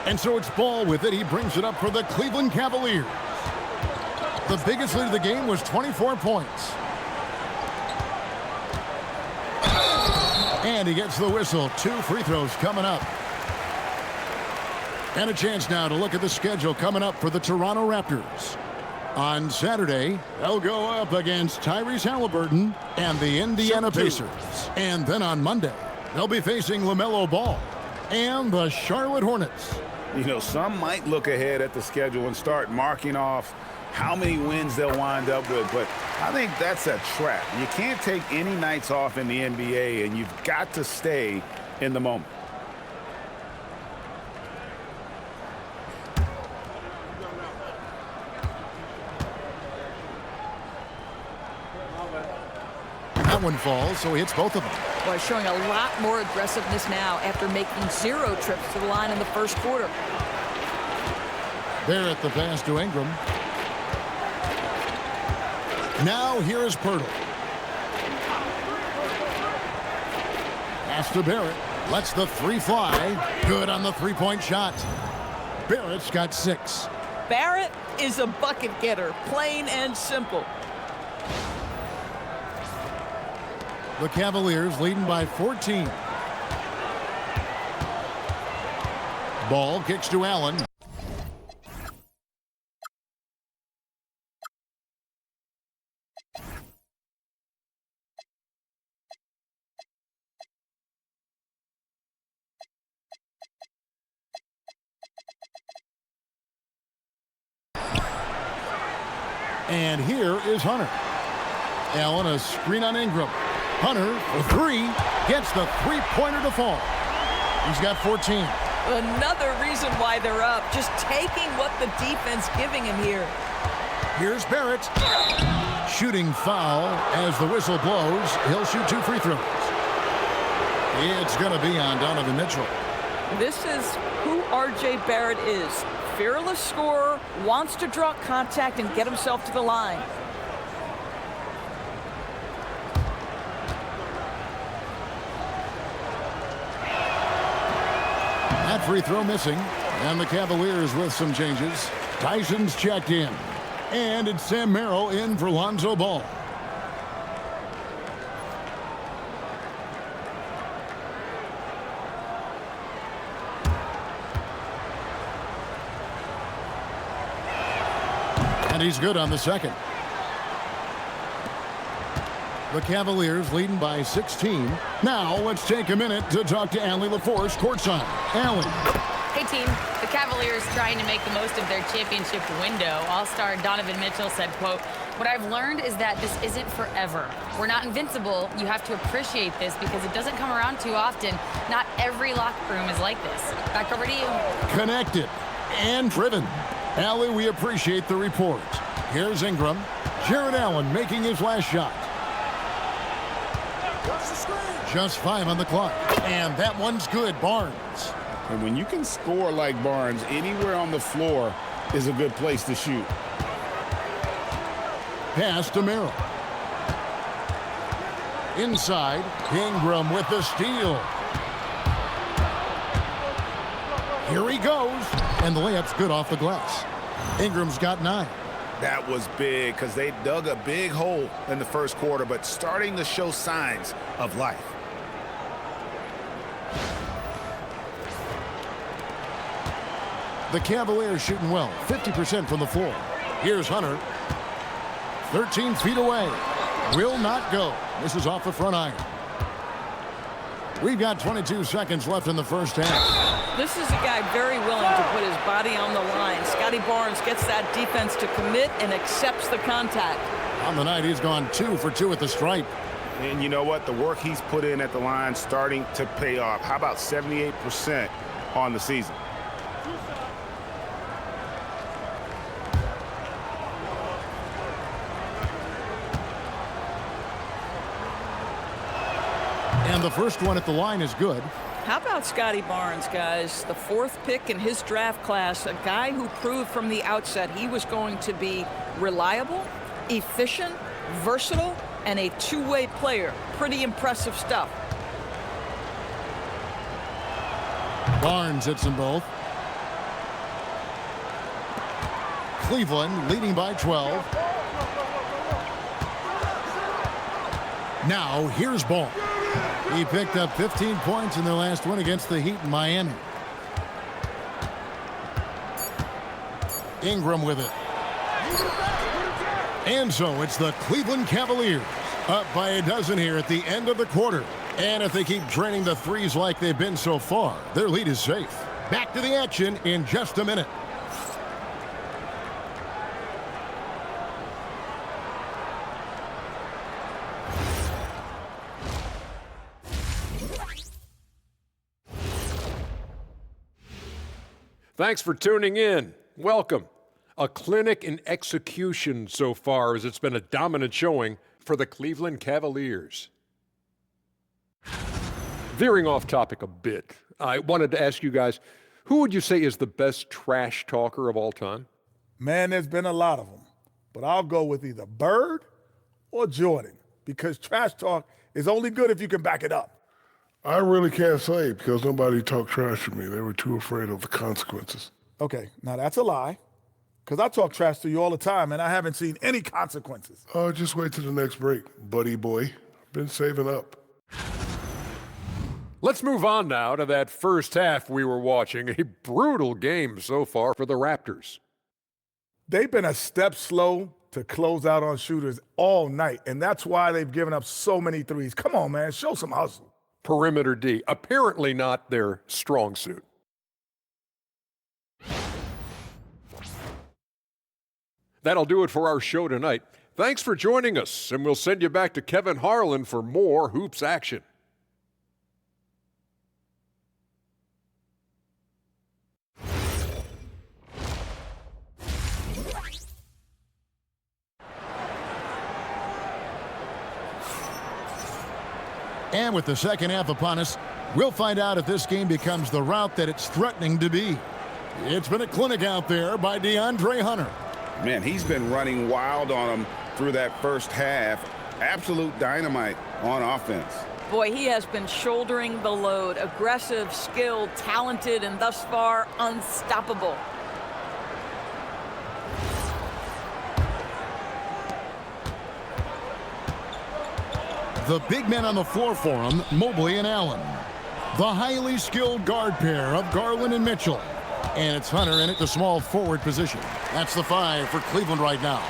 [SPEAKER 2] And so it's Ball with it. He brings it up for the Cleveland Cavaliers. The biggest lead of the game was 24 points. And he gets the whistle. 2 free throws coming up. And a chance now to look at the schedule coming up for the Toronto Raptors. On Saturday, they'll go up against Tyrese Halliburton and the Indiana Pacers. And then on Monday, they'll be facing LaMelo Ball and the Charlotte Hornets.
[SPEAKER 5] You know, some might look ahead at the schedule and start marking off how many wins they'll wind up with, but I think that's a trap. You can't take any nights off in the NBA, and you've got to stay in the moment.
[SPEAKER 2] That one falls, so he hits both of them.
[SPEAKER 3] Boy, showing a lot more aggressiveness now after making 0 trips to the line in the first quarter.
[SPEAKER 2] Barrett the pass to Ingram. Now here is Pirtle. Pass to Barrett. Lets the 3 fly. Good on the 3-point shot. Barrett's got 6.
[SPEAKER 3] Barrett is a bucket getter, plain and simple.
[SPEAKER 2] The Cavaliers leading by 14. Ball kicks to Allen. And here is Hunter. Allen, a screen on Ingram. Hunter for 3, gets the 3-pointer to fall. He's got 14.
[SPEAKER 3] Another reason why they're up, just taking what the defense giving him here.
[SPEAKER 2] Here's Barrett. Shooting foul as the whistle blows. He'll shoot 2 free throws. It's going to be on Donovan Mitchell.
[SPEAKER 3] This is who R.J. Barrett is. Fearless scorer, wants to draw contact and get himself to the line.
[SPEAKER 2] That free throw missing. And the Cavaliers with some changes. Tyson's checked in. And it's Sam Merrill in for Lonzo Ball. And he's good on the second. The Cavaliers leading by 16. Now let's take a minute to talk to Allie LaForce courtside. Allie.
[SPEAKER 4] Hey, team. The Cavaliers trying to make the most of their championship window. All-star Donovan Mitchell said, quote, "What I've learned is that this isn't forever. We're not invincible. You have to appreciate this because it doesn't come around too often. Not every locker room is like this." Back over to you.
[SPEAKER 2] Connected and driven. Allie, we appreciate the report. Here's Ingram. Jared Allen making his last shot. Just 5 on the clock. And that one's good, Barnes.
[SPEAKER 1] And when you can score like Barnes, anywhere on the floor is a good place to shoot.
[SPEAKER 2] Pass to Merrill. Inside, Ingram with the steal. Here he goes. And the layup's good off the glass. Ingram's got 9.
[SPEAKER 5] That was big because they dug a big hole in the first quarter, but starting to show signs of life.
[SPEAKER 2] The Cavaliers shooting well, 50% from the floor. Here's Hunter. 13 feet away. Will not go. This is off the front iron. We've got 22 seconds left in the first half.
[SPEAKER 3] This is a guy very willing to put his body on the line. Scotty Barnes gets that defense to commit and accepts the contact.
[SPEAKER 2] On the night, he's gone 2 for 2 at the stripe.
[SPEAKER 5] And you know what? The work he's put in at the line starting to pay off. How about 78% on the season?
[SPEAKER 2] And the first one at the line is good.
[SPEAKER 3] How about Scotty Barnes, guys? The 4th pick in his draft class, a guy who proved from the outset he was going to be reliable, efficient, versatile, and a two-way player. Pretty impressive stuff.
[SPEAKER 2] Barnes hits them both. Cleveland leading by 12. Now here's Ball. He picked up 15 points in their last win against the Heat in Miami. Ingram with it. And so it's the Cleveland Cavaliers up by a dozen here at the end of the quarter. And if they keep draining the threes like they've been so far, their lead is safe. Back to the action in just a minute.
[SPEAKER 7] Thanks for tuning in. Welcome. A clinic in execution so far, as it's been a dominant showing for the Cleveland Cavaliers. Veering off topic a bit, I wanted to ask you guys, who would you say is the best trash talker of all time?
[SPEAKER 6] Man, there's been a lot of them. But I'll go with either Bird or Jordan because trash talk is only good if you can back it up.
[SPEAKER 8] I really can't say because nobody talked trash to me. They were too afraid of the consequences.
[SPEAKER 6] Okay, now that's a lie because I talk trash to you all the time and I haven't seen any consequences.
[SPEAKER 8] Oh, just wait till the next break, buddy boy. Been saving up.
[SPEAKER 7] Let's move on now to that first half we were watching. A brutal game so far for the Raptors.
[SPEAKER 6] They've been a step slow to close out on shooters all night, and that's why they've given up so many threes. Come on, man, show some hustle.
[SPEAKER 7] Perimeter D, apparently not their strong suit. That'll do it for our show tonight. Thanks for joining us, and we'll send you back to Kevin Harlan for more hoops action.
[SPEAKER 2] And with the second half upon us, we'll find out if this game becomes the route that it's threatening to be. It's been a clinic out there by DeAndre Hunter.
[SPEAKER 5] Man, he's been running wild on him through that first half. Absolute dynamite on offense.
[SPEAKER 3] Boy, he has been shouldering the load. Aggressive, skilled, talented, and thus far unstoppable.
[SPEAKER 2] The big men on the floor for him, Mobley and Allen. The highly skilled guard pair of Garland and Mitchell. And it's Hunter in at the small forward position. That's the 5 for Cleveland right now.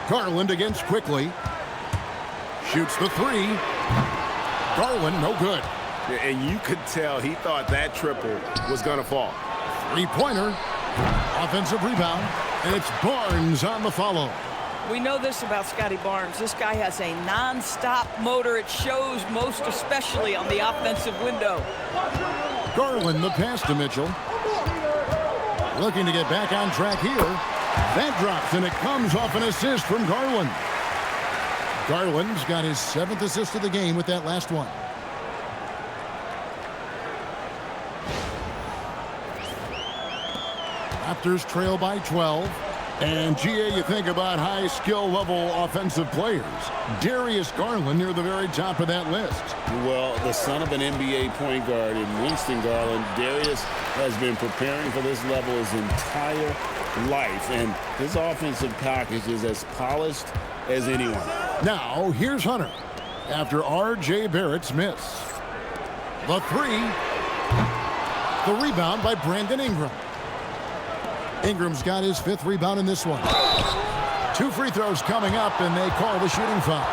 [SPEAKER 2] Garland against Quickly. Shoots the 3. Garland, no good.
[SPEAKER 5] And you could tell he thought that triple was going to fall.
[SPEAKER 2] Three-pointer. Offensive rebound. And it's Barnes on the follow.
[SPEAKER 3] We know this about Scotty Barnes. This guy has a non-stop motor. It shows most especially on the offensive window.
[SPEAKER 2] Garland, the pass to Mitchell. Looking to get back on track here. That drops, and it comes off an assist from Garland. Garland's got his 7th assist of the game with that last one. Raptors trail by 12. And, GA, you think about high skill level offensive players. Darius Garland near the very top of that list.
[SPEAKER 1] Well, the son of an NBA point guard in Winston Garland, Darius has been preparing for this level his entire life. And his offensive package is as polished as anyone.
[SPEAKER 2] Now, here's Hunter after R.J. Barrett's miss. The 3. The rebound by Brandon Ingram. Ingram's got his 5th rebound in this one. 2 free throws coming up, and they call the shooting foul.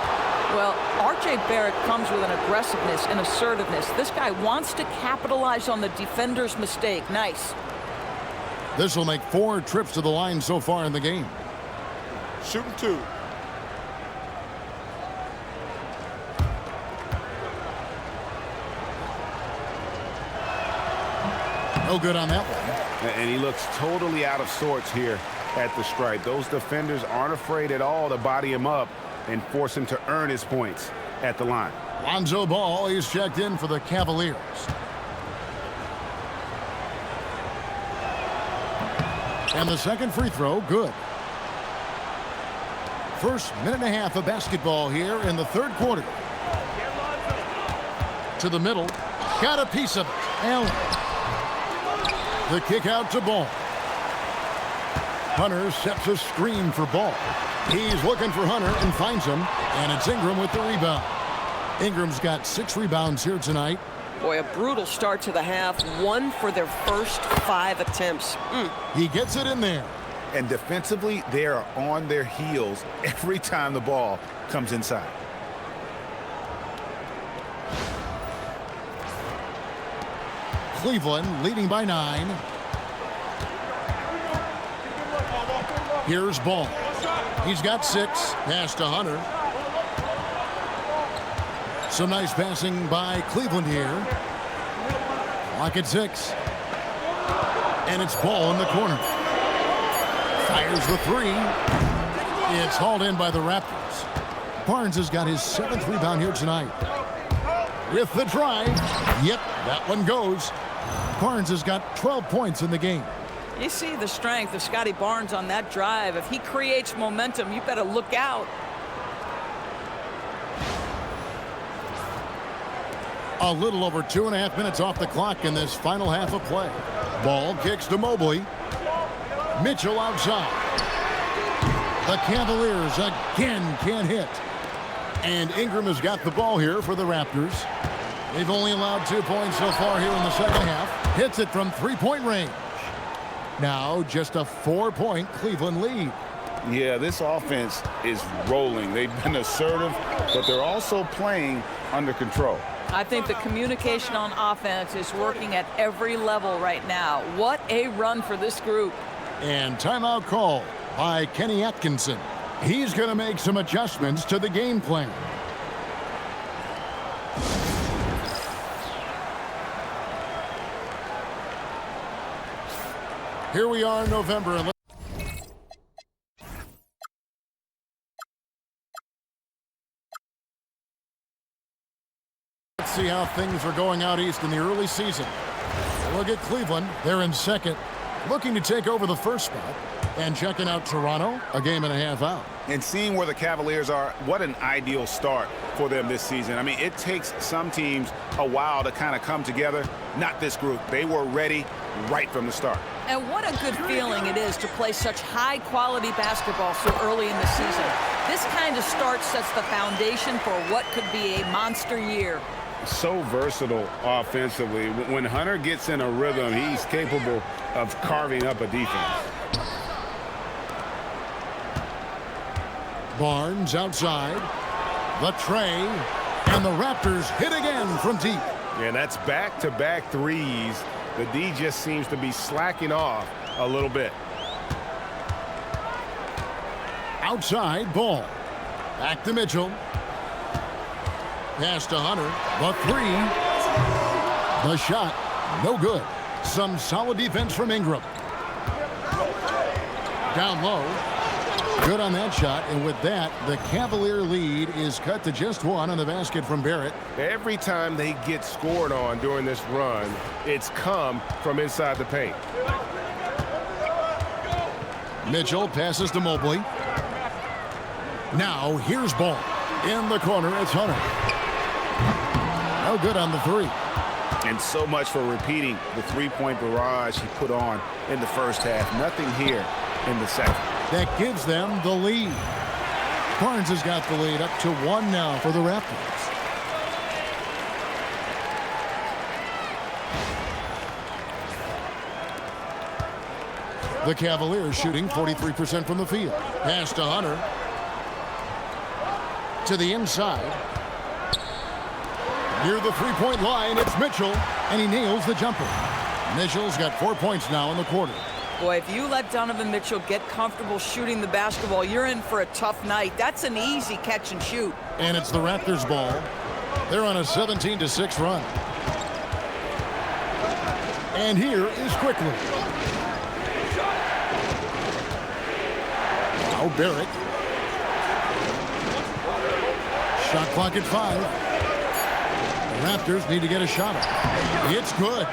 [SPEAKER 3] Well, R.J. Barrett comes with an aggressiveness and assertiveness. This guy wants to capitalize on the defender's mistake. Nice.
[SPEAKER 2] This will make 4 trips to the line so far in the game.
[SPEAKER 6] Shooting 2.
[SPEAKER 2] No good on that one.
[SPEAKER 5] And he looks totally out of sorts here at the stripe. Those defenders aren't afraid at all to body him up and force him to earn his points at the line.
[SPEAKER 2] Lonzo Ball is checked in for the Cavaliers. And the second free throw, good. First minute and a half of basketball here in the third quarter. To the middle. Got a piece of it. Allen. The kick out to Ball. Hunter sets a screen for Ball. He's looking for Hunter and finds him. And it's Ingram with the rebound. Ingram's got 6 rebounds here tonight.
[SPEAKER 9] Boy, a brutal start to the half. 1 for their first 5 attempts.
[SPEAKER 2] He gets it in there.
[SPEAKER 5] And defensively, they are on their heels every time the ball comes inside.
[SPEAKER 2] Cleveland leading by 9. Here's Ball. He's got 6. Pass to Hunter. Some nice passing by Cleveland here. Clock at 6. And it's Ball in the corner. Fires the 3. It's hauled in by the Raptors. Barnes has got his 7th rebound here tonight. With the drive. Yep, that one goes. Barnes has got 12 points in the game.
[SPEAKER 3] You see the strength of Scotty Barnes on that drive. If he creates momentum, you better look out.
[SPEAKER 2] A little over 2.5 minutes off the clock in this final half of play. Ball kicks to Mobley. Mitchell outside. The Cavaliers again can't hit. And Ingram has got the ball here for the Raptors. They've only allowed 2 points so far here in the second half. Hits it from 3-point range. Now just a 4-point Cleveland lead.
[SPEAKER 1] Yeah, this offense is rolling. They've been assertive, but they're also playing under control.
[SPEAKER 3] I think the communication on offense is working at every level right now. What a run for this group.
[SPEAKER 2] And timeout call by Kenny Atkinson. He's going to make some adjustments to the game plan. Here we are in November. And let's see how things are going out east in the early season. Look at Cleveland. They're in second, looking to take over the first spot. And checking out Toronto, a game and a half out.
[SPEAKER 5] And seeing where the Cavaliers are, what an ideal start for them this season. I mean, it takes some teams a while to kind of come together. Not this group. They were ready right from the start.
[SPEAKER 3] And what a good feeling it is to play such high-quality basketball so early in the season. This kind of start sets the foundation for what could be a monster year.
[SPEAKER 1] So versatile offensively. When Hunter gets in a rhythm, he's capable of carving up a defense.
[SPEAKER 2] Barnes outside. The tray. And the Raptors hit again from deep.
[SPEAKER 1] And that's back-to-back threes. The D just seems to be slacking off a little bit.
[SPEAKER 2] Outside ball. Back to Mitchell. Pass to Hunter. The three. The shot. No good. Some solid defense from Ingram. Down low. Good on that shot, and with that, the Cavalier lead is cut to just one on the basket from Barrett.
[SPEAKER 1] Every time they get scored on during this run, it's come from inside the paint.
[SPEAKER 2] Mitchell passes to Mobley. Now, here's ball. In the corner, it's Hunter. No good on the three.
[SPEAKER 5] And so much for repeating the three-point barrage he put on in the first half. Nothing here in the second.
[SPEAKER 2] That gives them the lead. Barnes has got the lead up to one now for the Raptors. The Cavaliers shooting 43% from the field. Pass to Hunter. To the inside. Near the three-point line, it's Mitchell, and he nails the jumper. Mitchell's got 4 points now in the quarter.
[SPEAKER 3] Boy, if you let Donovan Mitchell get comfortable shooting the basketball, you're in for a tough night. That's an easy catch and shoot.
[SPEAKER 2] And it's the Raptors' ball. They're on a 17-6 run. And here is Quickly. Now Barrett. Shot clock at 5. The Raptors need to get a shot up. It's good.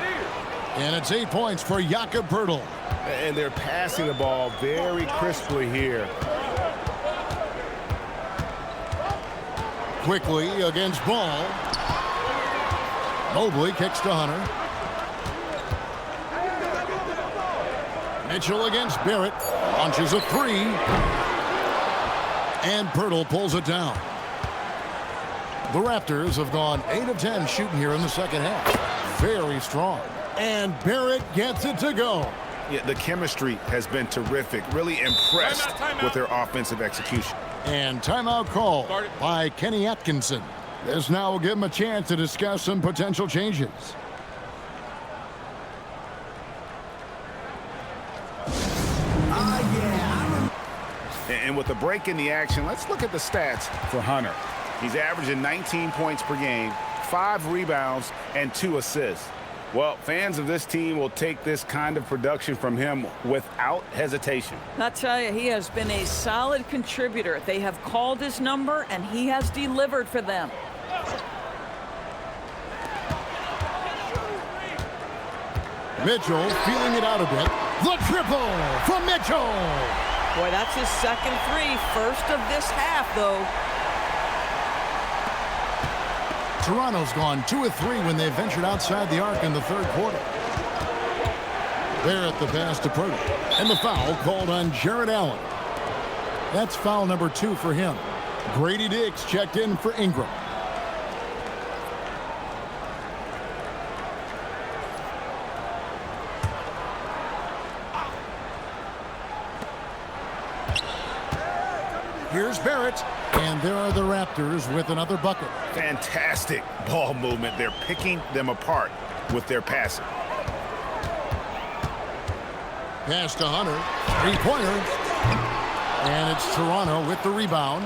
[SPEAKER 2] And it's 8 points for Jakob Poeltl.
[SPEAKER 1] And they're passing the ball very crisply here.
[SPEAKER 2] Quickly against Ball. Mobley kicks to Hunter. Mitchell against Barrett. Launches a three. And Poeltl pulls it down. The Raptors have gone 8 of 10 shooting here in the second half. Very strong. And Barrett gets it to go.
[SPEAKER 5] Yeah, the chemistry has been terrific. Really impressed with their offensive execution.
[SPEAKER 2] And timeout call by Kenny Atkinson. This now will give him a chance to discuss some potential changes.
[SPEAKER 5] And with the break in the action, let's look at the stats for Hunter. He's averaging 19 points per game, 5 rebounds, and 2 assists. Well, fans of this team will take this kind of production from him without hesitation.
[SPEAKER 3] I'll tell you, he has been a solid contributor. They have called his number, and he has delivered for them.
[SPEAKER 2] Mitchell feeling it out a bit. The triple from Mitchell.
[SPEAKER 3] Boy, that's his second three. First of this half, though.
[SPEAKER 2] Toronto's gone 2 of 3 when they ventured outside the arc in the third quarter. Barrett the pass to Poeltl. And the foul called on Jarrett Allen. That's foul number 2 for him. Grady Diggs checked in for Ingram. Here's Barrett. And there are the Raptors with another bucket.
[SPEAKER 5] Fantastic ball movement. They're picking them apart with their passing.
[SPEAKER 2] Pass to Hunter. Three-pointer. And it's Toronto with the rebound.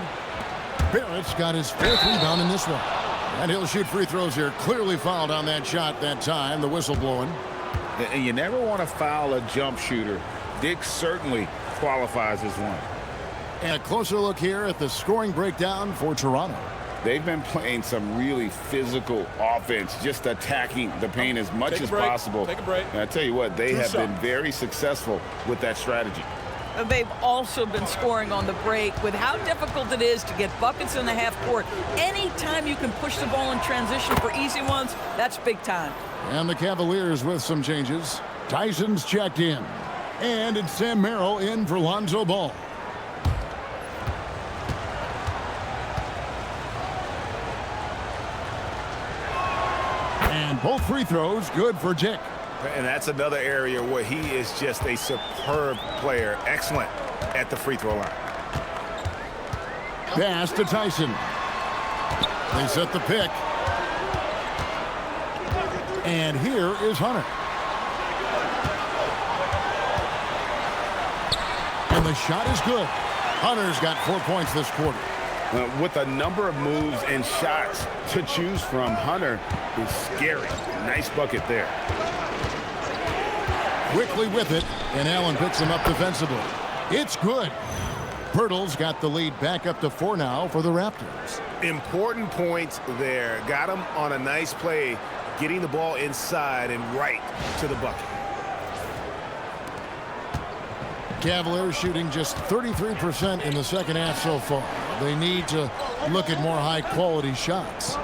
[SPEAKER 2] Barrett's got his 4th rebound in this one. And he'll shoot free throws here. Clearly fouled on that shot that time. The whistle blowing.
[SPEAKER 1] And you never want to foul a jump shooter. Dick certainly qualifies as one.
[SPEAKER 2] And a closer look here at the scoring breakdown for Toronto.
[SPEAKER 1] They've been playing some really physical offense, just attacking the paint as much as possible.
[SPEAKER 7] Take a break.
[SPEAKER 1] And I tell you what, they have been very successful with that strategy.
[SPEAKER 3] They've also been scoring on the break with how difficult it is to get buckets in the half court. Anytime you can push the ball in transition for easy ones, that's big time.
[SPEAKER 2] And the Cavaliers with some changes. Tyson's checked in. And it's Sam Merrill in for Lonzo Ball. And both free throws good for Dick.
[SPEAKER 5] And that's another area where he is just a superb player. Excellent at the free throw line.
[SPEAKER 2] Pass to Tyson. They set the pick. And here is Hunter. And the shot is good. Hunter's got 4 points this quarter.
[SPEAKER 1] With a number of moves and shots to choose from, Hunter is scary. Nice bucket there.
[SPEAKER 2] Quickly with it, and Allen picks him up defensively. It's good. Pirtle's got the lead back up to 4 now for the Raptors.
[SPEAKER 5] Important points there. Got him on a nice play, getting the ball inside and right to the bucket.
[SPEAKER 2] Cavaliers shooting just 33% in the second half so far. They need to look at more high-quality shots.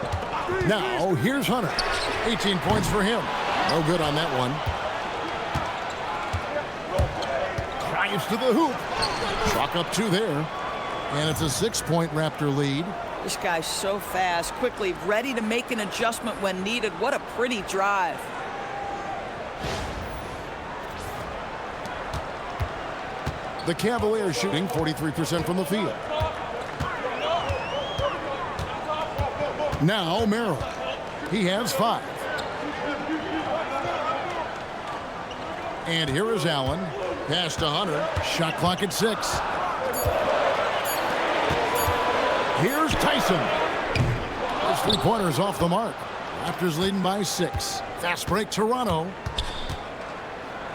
[SPEAKER 2] Now, here's Hunter. 18 points for him. No good on that one. Drives to the hoop. Chalk up 2 there. And it's a 6-point Raptor lead.
[SPEAKER 3] This guy's so fast, quickly, ready to make an adjustment when needed. What a pretty drive.
[SPEAKER 2] The Cavaliers shooting 43% from the field. Now Merrill. He has 5. And here is Allen. Pass to Hunter. Shot clock at 6. Here's Tyson. Those 3-pointers off the mark. Raptors leading by 6. Fast break Toronto.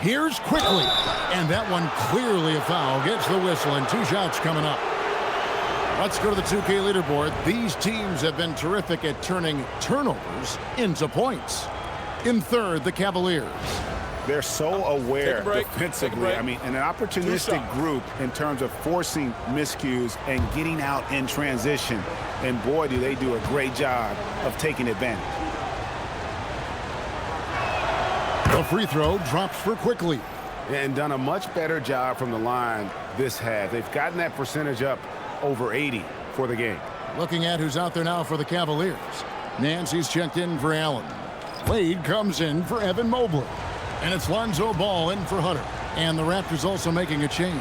[SPEAKER 2] Here's Quickly. And that one clearly a foul. Gets the whistle and 2 shots coming up. Let's go to the 2K leaderboard. These teams have been terrific at turning turnovers into points. In third, the Cavaliers.
[SPEAKER 1] They're so aware defensively. I mean, an opportunistic group in terms of forcing miscues and getting out in transition. And boy, do they do a great job of taking advantage.
[SPEAKER 2] The free throw drops for Quickly.
[SPEAKER 1] And done a much better job from the line this half. They've gotten that percentage up over 80 for the game.
[SPEAKER 2] Looking at who's out there now for the Cavaliers. Nancy's checked in for Allen. Wade comes in for Evan Mobley. And it's Lonzo Ball in for Hunter. And the Raptors also making a change.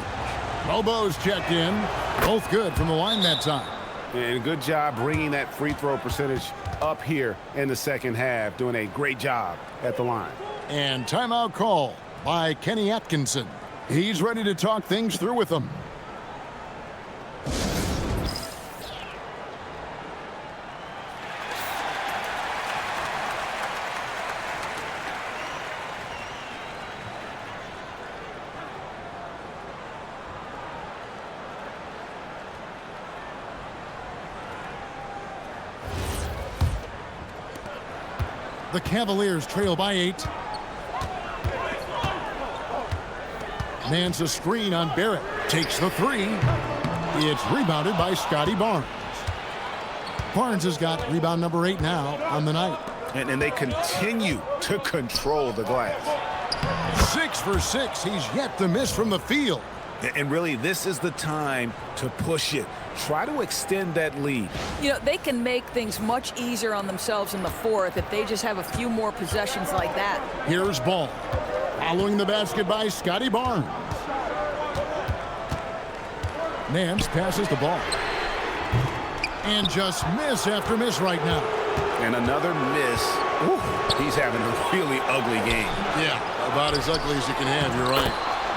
[SPEAKER 2] Mobo's checked in. Both good from the line that time.
[SPEAKER 1] And good job bringing that free throw percentage up here in the second half. Doing a great job at the line.
[SPEAKER 2] And timeout call by Kenny Atkinson. He's ready to talk things through with them. The Cavaliers trail by 8. Man's a screen on Barrett. Takes the 3. It's rebounded by Scotty Barnes. Barnes has got rebound number 8 now on the night.
[SPEAKER 5] And they continue to control the glass.
[SPEAKER 2] 6 for 6. He's yet to miss from the field.
[SPEAKER 5] And really, this is the time to push it. Try to extend that lead.
[SPEAKER 3] You know, they can make things much easier on themselves in the fourth if they just have a few more possessions like that.
[SPEAKER 2] Here's Ball. Following the basket by Scotty Barnes. Nance passes the ball. And just miss after miss right now.
[SPEAKER 1] And another miss. Ooh, he's having a really ugly game.
[SPEAKER 2] Yeah, about as ugly as you can have, you're right.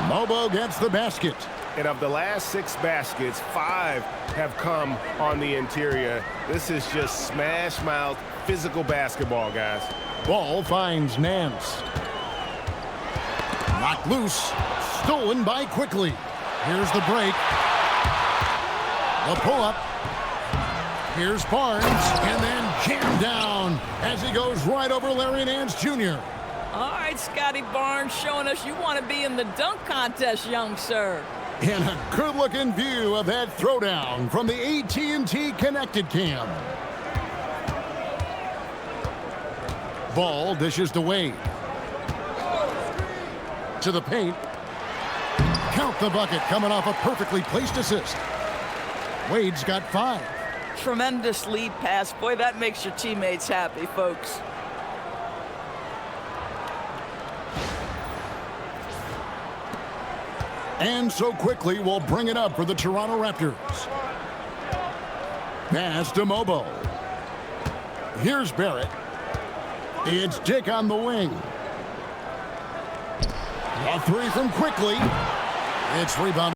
[SPEAKER 2] Mobo gets the basket.
[SPEAKER 5] And of the last 6 baskets, 5 have come on the interior. This is just smash mouth physical basketball, guys.
[SPEAKER 2] Ball finds Nance. Knocked loose. Stolen by Quickly. Here's the break. The pull-up. Here's Barnes, and then jammed down as he goes right over Larry Nance Jr.
[SPEAKER 3] All right, Scotty Barnes showing us you want to be in the dunk contest, young sir.
[SPEAKER 2] And a good-looking view of that throwdown from the AT&T Connected Cam. Ball dishes to Wade. To the paint. Count the bucket coming off a perfectly placed assist. Wade's got 5.
[SPEAKER 3] Tremendous lead pass. Boy, that makes your teammates happy, folks.
[SPEAKER 2] And so Quickly will bring it up for the Toronto Raptors. Pass to Mobo. Here's Barrett. It's Dick on the wing. A 3 from Quickly. It's rebounded.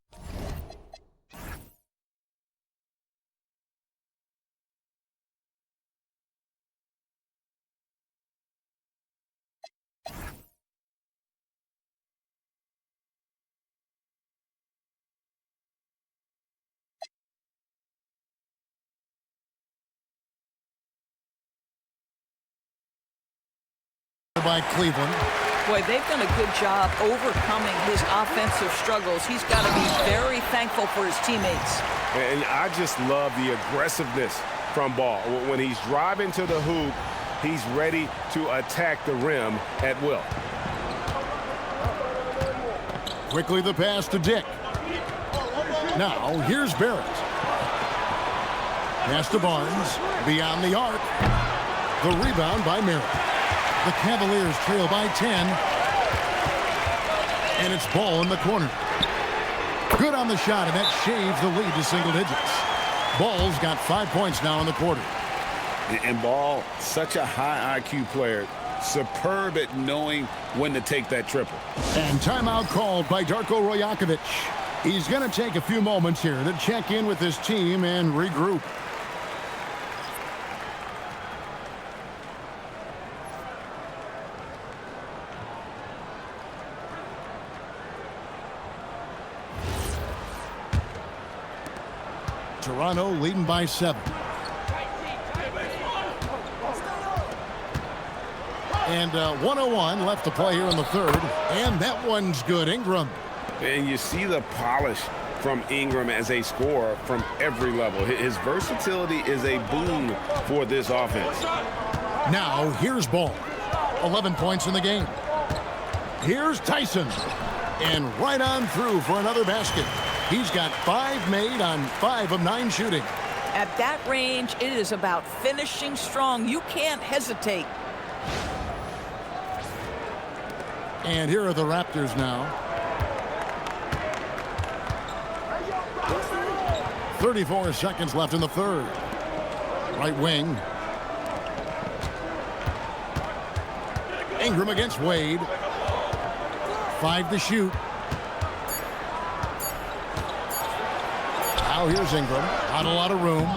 [SPEAKER 2] By Cleveland.
[SPEAKER 3] Boy, they've done a good job overcoming his offensive struggles. He's got to be very thankful for his teammates.
[SPEAKER 5] And I just love the aggressiveness from Ball. When he's driving to the hoop, he's ready to attack the rim at will.
[SPEAKER 2] Quickly the pass to Dick. Now here's Barrett. Pass to Barnes. Beyond the arc. The rebound by Merritt. The Cavaliers trail by 10. And it's Ball in the corner. Good on the shot, and that shaves the lead to single digits. Ball's got 5 points now in the quarter.
[SPEAKER 5] And Ball, such a high IQ player. Superb at knowing when to take that triple.
[SPEAKER 2] And timeout called by Darko Rajakovic. He's going to take a few moments here to check in with his team and regroup. Toronto leading by 7. And 101 left to play here in the third. And that one's good. Ingram.
[SPEAKER 5] And you see the polish from Ingram as a scorer from every level. His versatility is a boon for this offense.
[SPEAKER 2] Now here's Ball. 11 points in the game. Here's Tyson. And right on through for another basket. He's got 5 made on 5 of 9 shooting.
[SPEAKER 3] At that range, it is about finishing strong. You can't hesitate.
[SPEAKER 2] And here are the Raptors now. 34 seconds left in the third. Right wing. Ingram against Wade. 5 to shoot. Now here's Ingram. Not a lot of room.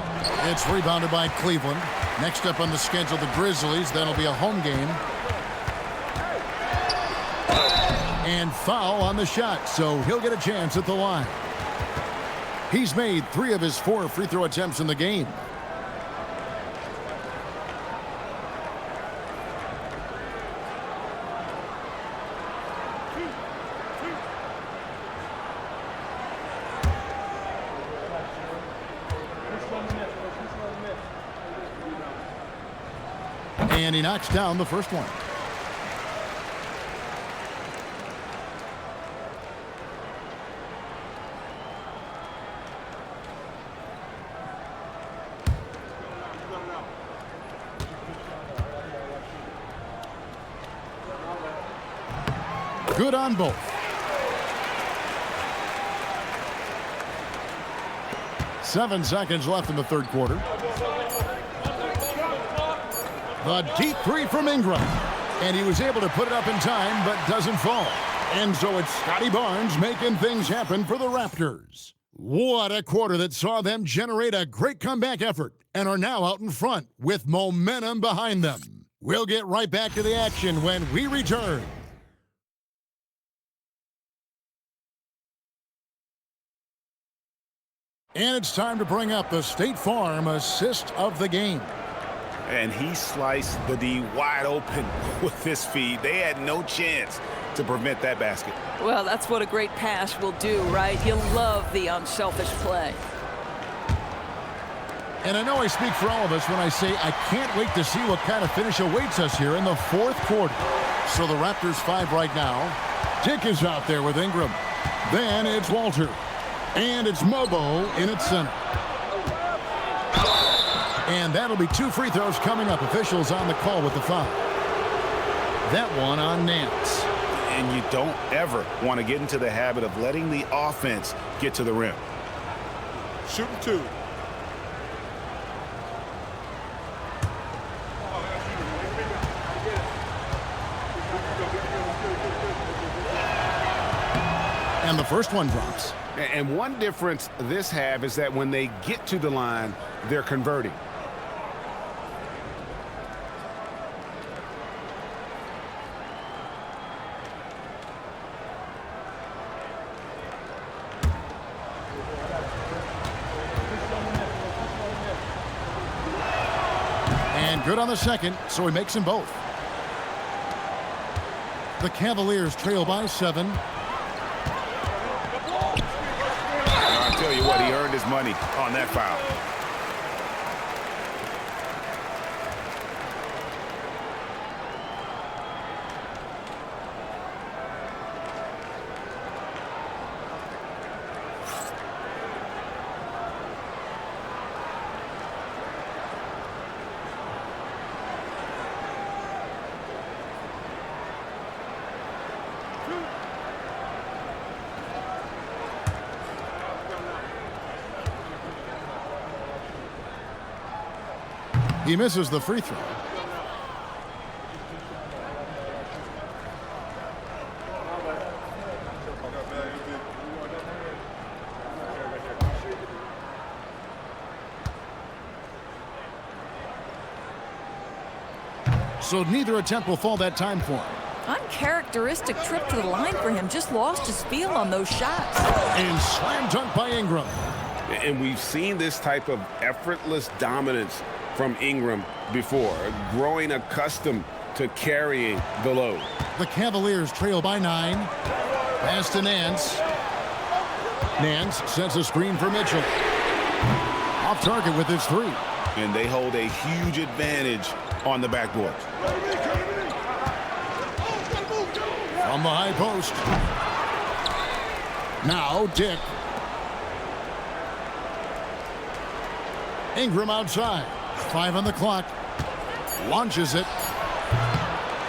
[SPEAKER 2] It's rebounded by Cleveland. Next up on the schedule, the Grizzlies. That'll be a home game. And foul on the shot, so he'll get a chance at the line. He's made 3 of his 4 free throw attempts in the game. And he knocks down the first one. Good on both. Seven seconds left in the third quarter. The deep 3 from Ingram. And he was able to put it up in time, but doesn't fall. And so it's Scotty Barnes making things happen for the Raptors. What a quarter that saw them generate a great comeback effort and are now out in front with momentum behind them. We'll get right back to the action when we return. And it's time to bring up the State Farm assist of the game.
[SPEAKER 5] And he sliced the D wide open with this feed. They had no chance to prevent that basket.
[SPEAKER 3] Well, that's what a great pass will do, right? You love the unselfish play.
[SPEAKER 2] And I know I speak for all of us when I say I can't wait to see what kind of finish awaits us here in the fourth quarter. So the Raptors 5 right now. Dick is out there with Ingram. Then it's Walter. And it's Mobo in its center. And that'll be 2 free throws coming up. Officials on the call with the foul. That one on Nance.
[SPEAKER 5] And you don't ever want to get into the habit of letting the offense get to the rim.
[SPEAKER 7] Shooting 2.
[SPEAKER 2] And the first one drops.
[SPEAKER 5] And one difference this half is that when they get to the line, they're converting.
[SPEAKER 2] And good on the second, so he makes them both. The Cavaliers trail by 7.
[SPEAKER 5] I'll tell you what, he earned his money on that foul.
[SPEAKER 2] He misses the free throw. So neither attempt will fall that time for him.
[SPEAKER 3] Uncharacteristic trip to the line for him. Just lost his feel on those shots.
[SPEAKER 2] And slam dunk by Ingram.
[SPEAKER 5] And we've seen this type of effortless dominance from Ingram before, growing accustomed to carrying the load.
[SPEAKER 2] The Cavaliers trail by 9. Pass to Nance. Nance sets a screen for Mitchell. Off target with his 3.
[SPEAKER 5] And they hold a huge advantage on the backboard.
[SPEAKER 2] From the high post. Now Dick. Ingram outside. 5 on the clock. Launches it.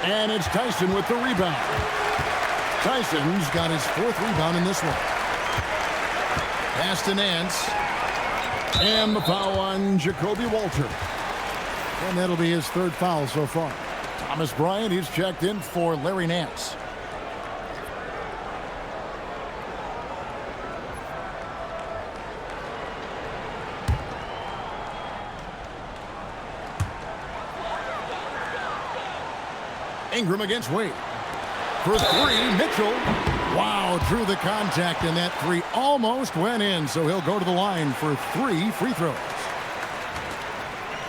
[SPEAKER 2] And it's Tyson with the rebound. Tyson's got his 4th rebound in this one. Pass to Nance. And the foul on Jacoby Walter. And that'll be his 3rd foul so far. Thomas Bryant, he's checked in for Larry Nance. Ingram against Wade. For 3, Mitchell. Wow, drew the contact, and that 3 almost went in, so he'll go to the line for 3 free throws.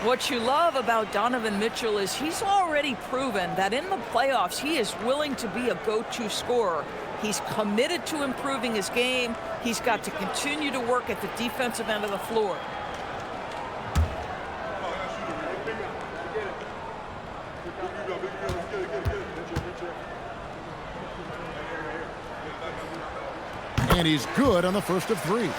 [SPEAKER 3] What you love about Donovan Mitchell is he's already proven that in the playoffs he is willing to be a go-to scorer. He's committed to improving his game. He's got to continue to work at the defensive end of the floor.
[SPEAKER 2] And he's good on the first of 3.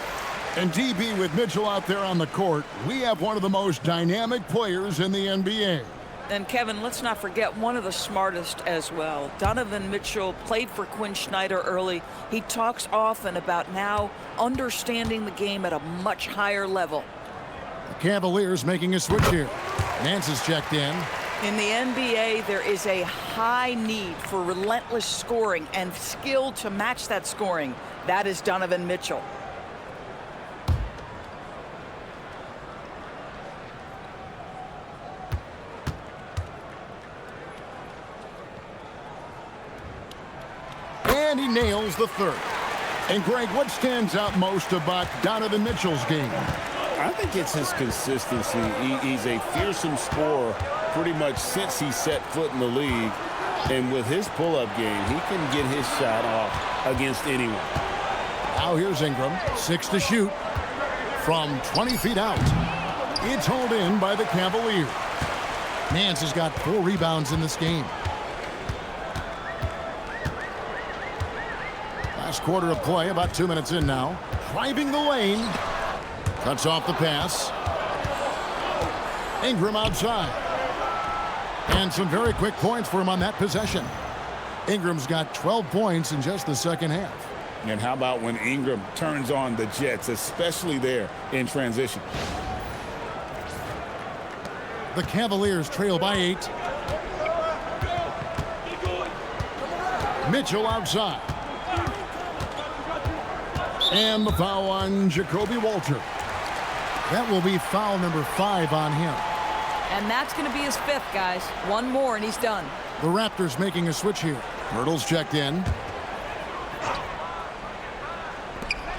[SPEAKER 2] And DB, with Mitchell out there on the court, we have one of the most dynamic players in the NBA.
[SPEAKER 3] And Kevin, let's not forget one of the smartest as well. Donovan Mitchell played for Quinn Snyder early. He talks often about now understanding the game at a much higher level.
[SPEAKER 2] The Cavaliers making a switch here. Nance is checked in.
[SPEAKER 3] In the NBA, there is a high need for relentless scoring and skill to match that scoring. That is Donovan Mitchell.
[SPEAKER 2] And he nails the 3rd. And Greg, what stands out most about Donovan Mitchell's game?
[SPEAKER 1] I think it's his consistency. He's a fearsome scorer pretty much since he set foot in the league. And with his pull-up game, he can get his shot off against anyone.
[SPEAKER 2] Now here's Ingram, 6 to shoot from 20 feet out. It's hauled in by the Cavaliers. Nance has got 4 rebounds in this game. Last quarter of play, about 2 minutes in now. Driving the lane. Cuts off the pass. Ingram outside. And some very quick points for him on that possession. Ingram's got 12 points in just the second half.
[SPEAKER 1] And how about when Ingram turns on the Jets, especially there in transition?
[SPEAKER 2] The Cavaliers trail by 8. Mitchell outside. And the foul on Jacoby Walter. That will be foul number 5 on him.
[SPEAKER 3] And that's going to be his 5th, guys. One more and he's done.
[SPEAKER 2] The Raptors making a switch here. Hurdle's checked in.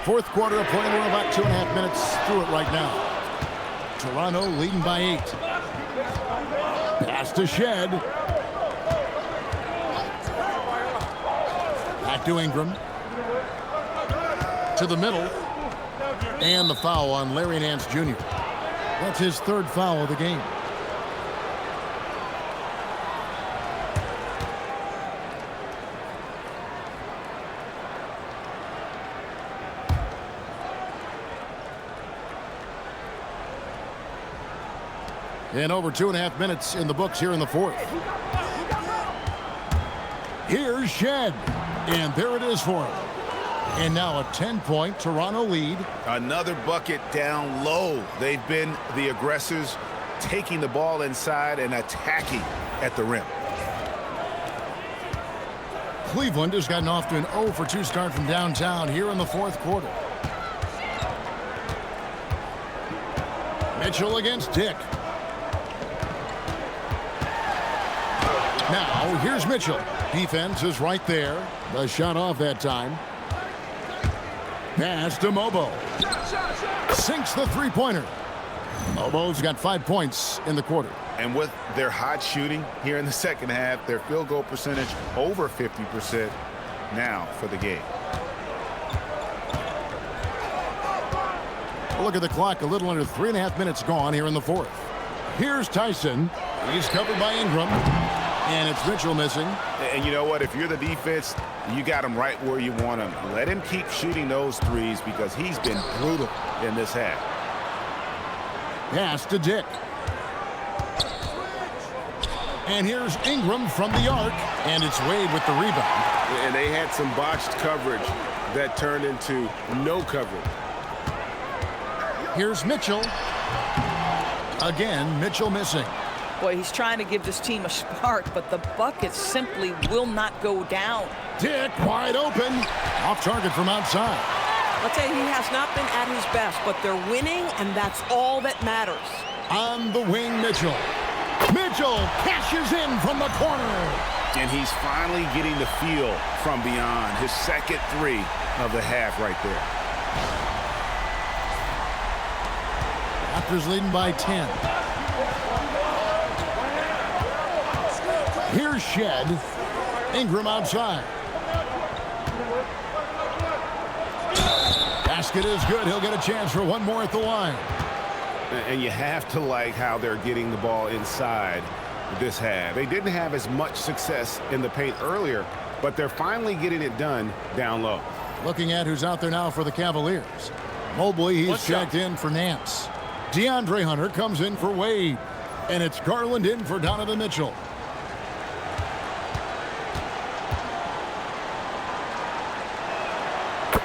[SPEAKER 2] 4th quarter of play. We're about 2.5 minutes through it right now. Toronto leading by 8. Pass to Shed. Back to Ingram. To the middle. And the foul on Larry Nance Jr. That's his 3rd foul of the game. And over 2.5 minutes in the books here in the 4th. Here's Shed. And there it is for him. And now a 10-point Toronto lead.
[SPEAKER 5] Another bucket down low. They've been the aggressors, taking the ball inside and attacking at the rim.
[SPEAKER 2] Cleveland has gotten off to an 0-for-2 start from downtown here in the 4th quarter. Mitchell against Dick. Now, here's Mitchell. Defense is right there. The shot off that time. Pass to Mobo. Sinks the three-pointer. Mobo's got 5 points in the quarter.
[SPEAKER 5] And with their hot shooting here in the second half, their field goal percentage over 50% now for the game.
[SPEAKER 2] Look at the clock. A little under 3.5 minutes gone here in the 4th. Here's Tyson. He's covered by Ingram. And it's Mitchell missing.
[SPEAKER 5] And you know what? If you're the defense, you got him right where you want him. Let him keep shooting those threes because he's been brutal in this half.
[SPEAKER 2] Pass to Dick. And here's Ingram from the arc. And it's Wade with the rebound.
[SPEAKER 1] And they had some botched coverage that turned into no coverage.
[SPEAKER 2] Here's Mitchell. Again, Mitchell missing.
[SPEAKER 3] Boy, he's trying to give this team a spark, but the bucket simply will not go down.
[SPEAKER 2] Dick wide open. Off target from outside.
[SPEAKER 9] I'll tell you, he has not been at his best, but they're winning, and that's all that matters.
[SPEAKER 2] On the wing, Mitchell. Mitchell cashes in from the corner.
[SPEAKER 5] And he's finally getting the feel from beyond. His second 3 of the half right there.
[SPEAKER 2] Raptors leading by 10. Here's Shed. Ingram outside. Basket is good. He'll get a chance for one more at the line.
[SPEAKER 5] And you have to like how they're getting the ball inside this half. They didn't have as much success in the paint earlier, but they're finally getting it done down low.
[SPEAKER 2] Looking at who's out there now for the Cavaliers. Mobley, he's checked in for Nance. DeAndre Hunter comes in for Wade. And it's Garland in for Donovan Mitchell.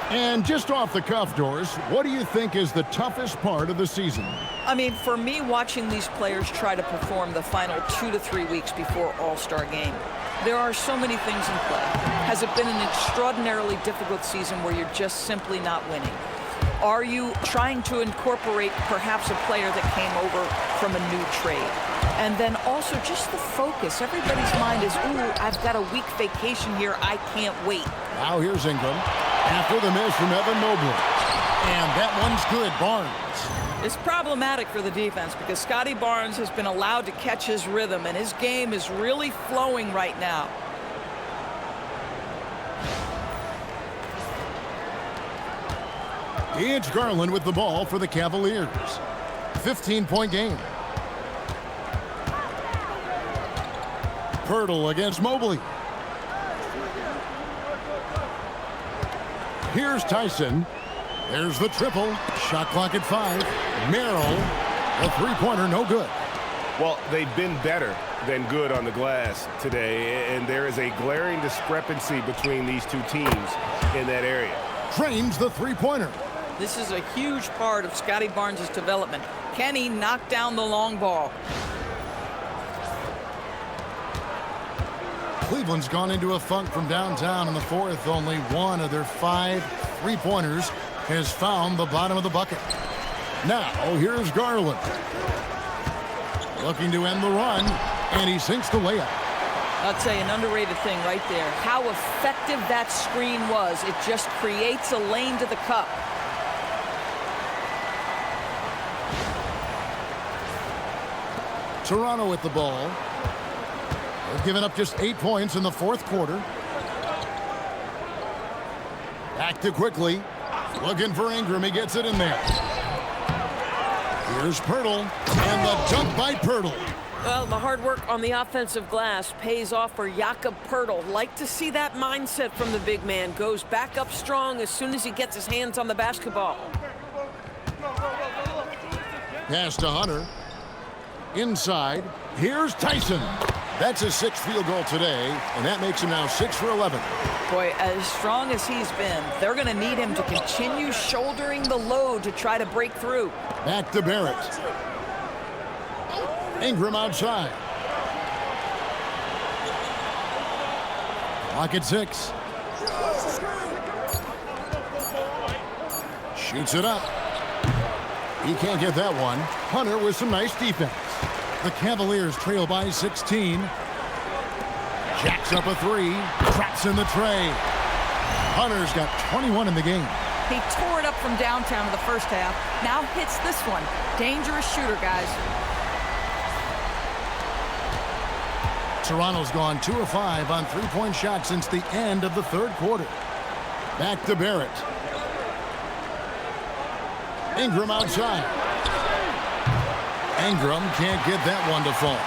[SPEAKER 2] And just off the cuff, Doris, what do you think is the toughest part of the season?
[SPEAKER 3] I mean, for me, watching these players try to perform the final 2 to 3 weeks before All-Star game, there are so many things in play. Has it been an extraordinarily difficult season where you're just simply not winning? Are you trying to incorporate perhaps a player that came over from a new trade? And then also just the focus. Everybody's mind is, ooh, I've got a week vacation here. I can't wait.
[SPEAKER 2] Now here's Ingram. After the miss from Evan Mobley. And that one's good, Barnes.
[SPEAKER 3] It's problematic for the defense because Scotty Barnes has been allowed to catch his rhythm, and his game is really flowing right now.
[SPEAKER 2] It's Garland with the ball for the Cavaliers. 15-point game. Pirtle against Mobley. Here's Tyson. There's the triple. Shot clock at 5. Merrill, the three-pointer, no good.
[SPEAKER 5] Well, they've been better than good on the glass today, and there is a glaring discrepancy between these two teams in that area.
[SPEAKER 2] Trains the three-pointer.
[SPEAKER 3] This is a huge part of Scotty Barnes' development. Can he knock down the long ball?
[SPEAKER 2] Cleveland's gone into a funk from downtown in the fourth. Only one of their 5 three-pointers has found the bottom of the bucket. Now, here's Garland. Looking to end the run, and he sinks the layup.
[SPEAKER 3] I'll tell you, an underrated thing right there. How effective that screen was. It just creates a lane to the cup.
[SPEAKER 2] Toronto with the ball. They've given up just 8 points in the fourth quarter. Back to quickly. Looking for Ingram. He gets it in there. Here's Pirtle. And the dunk by Pirtle.
[SPEAKER 9] Well, the hard work on the offensive glass pays off for Jakob Poeltl. Like to see that mindset from the big man. Goes back up strong as soon as he gets his hands on the basketball.
[SPEAKER 2] Pass to Hunter. Inside. Here's Tyson. That's his 6th field goal today, and that makes him now 6 for 11.
[SPEAKER 3] Boy, as strong as he's been, they're going to need him to continue shouldering the load to try to break through.
[SPEAKER 2] Back to Barrett. Ingram outside. Clock at 6. Shoots it up. He can't get that one. Hunter with some nice defense. The Cavaliers trail by 16. Jacks up a 3. Traps in the tray. Hunter's got 21 in the game.
[SPEAKER 3] He tore it up from downtown in the first half. Now hits this one. Dangerous shooter, guys.
[SPEAKER 2] Toronto's gone 2 of 5 on three-point shots since the end of the third quarter. Back to Barrett. Ingram outside. Ingram can't get that one to fall.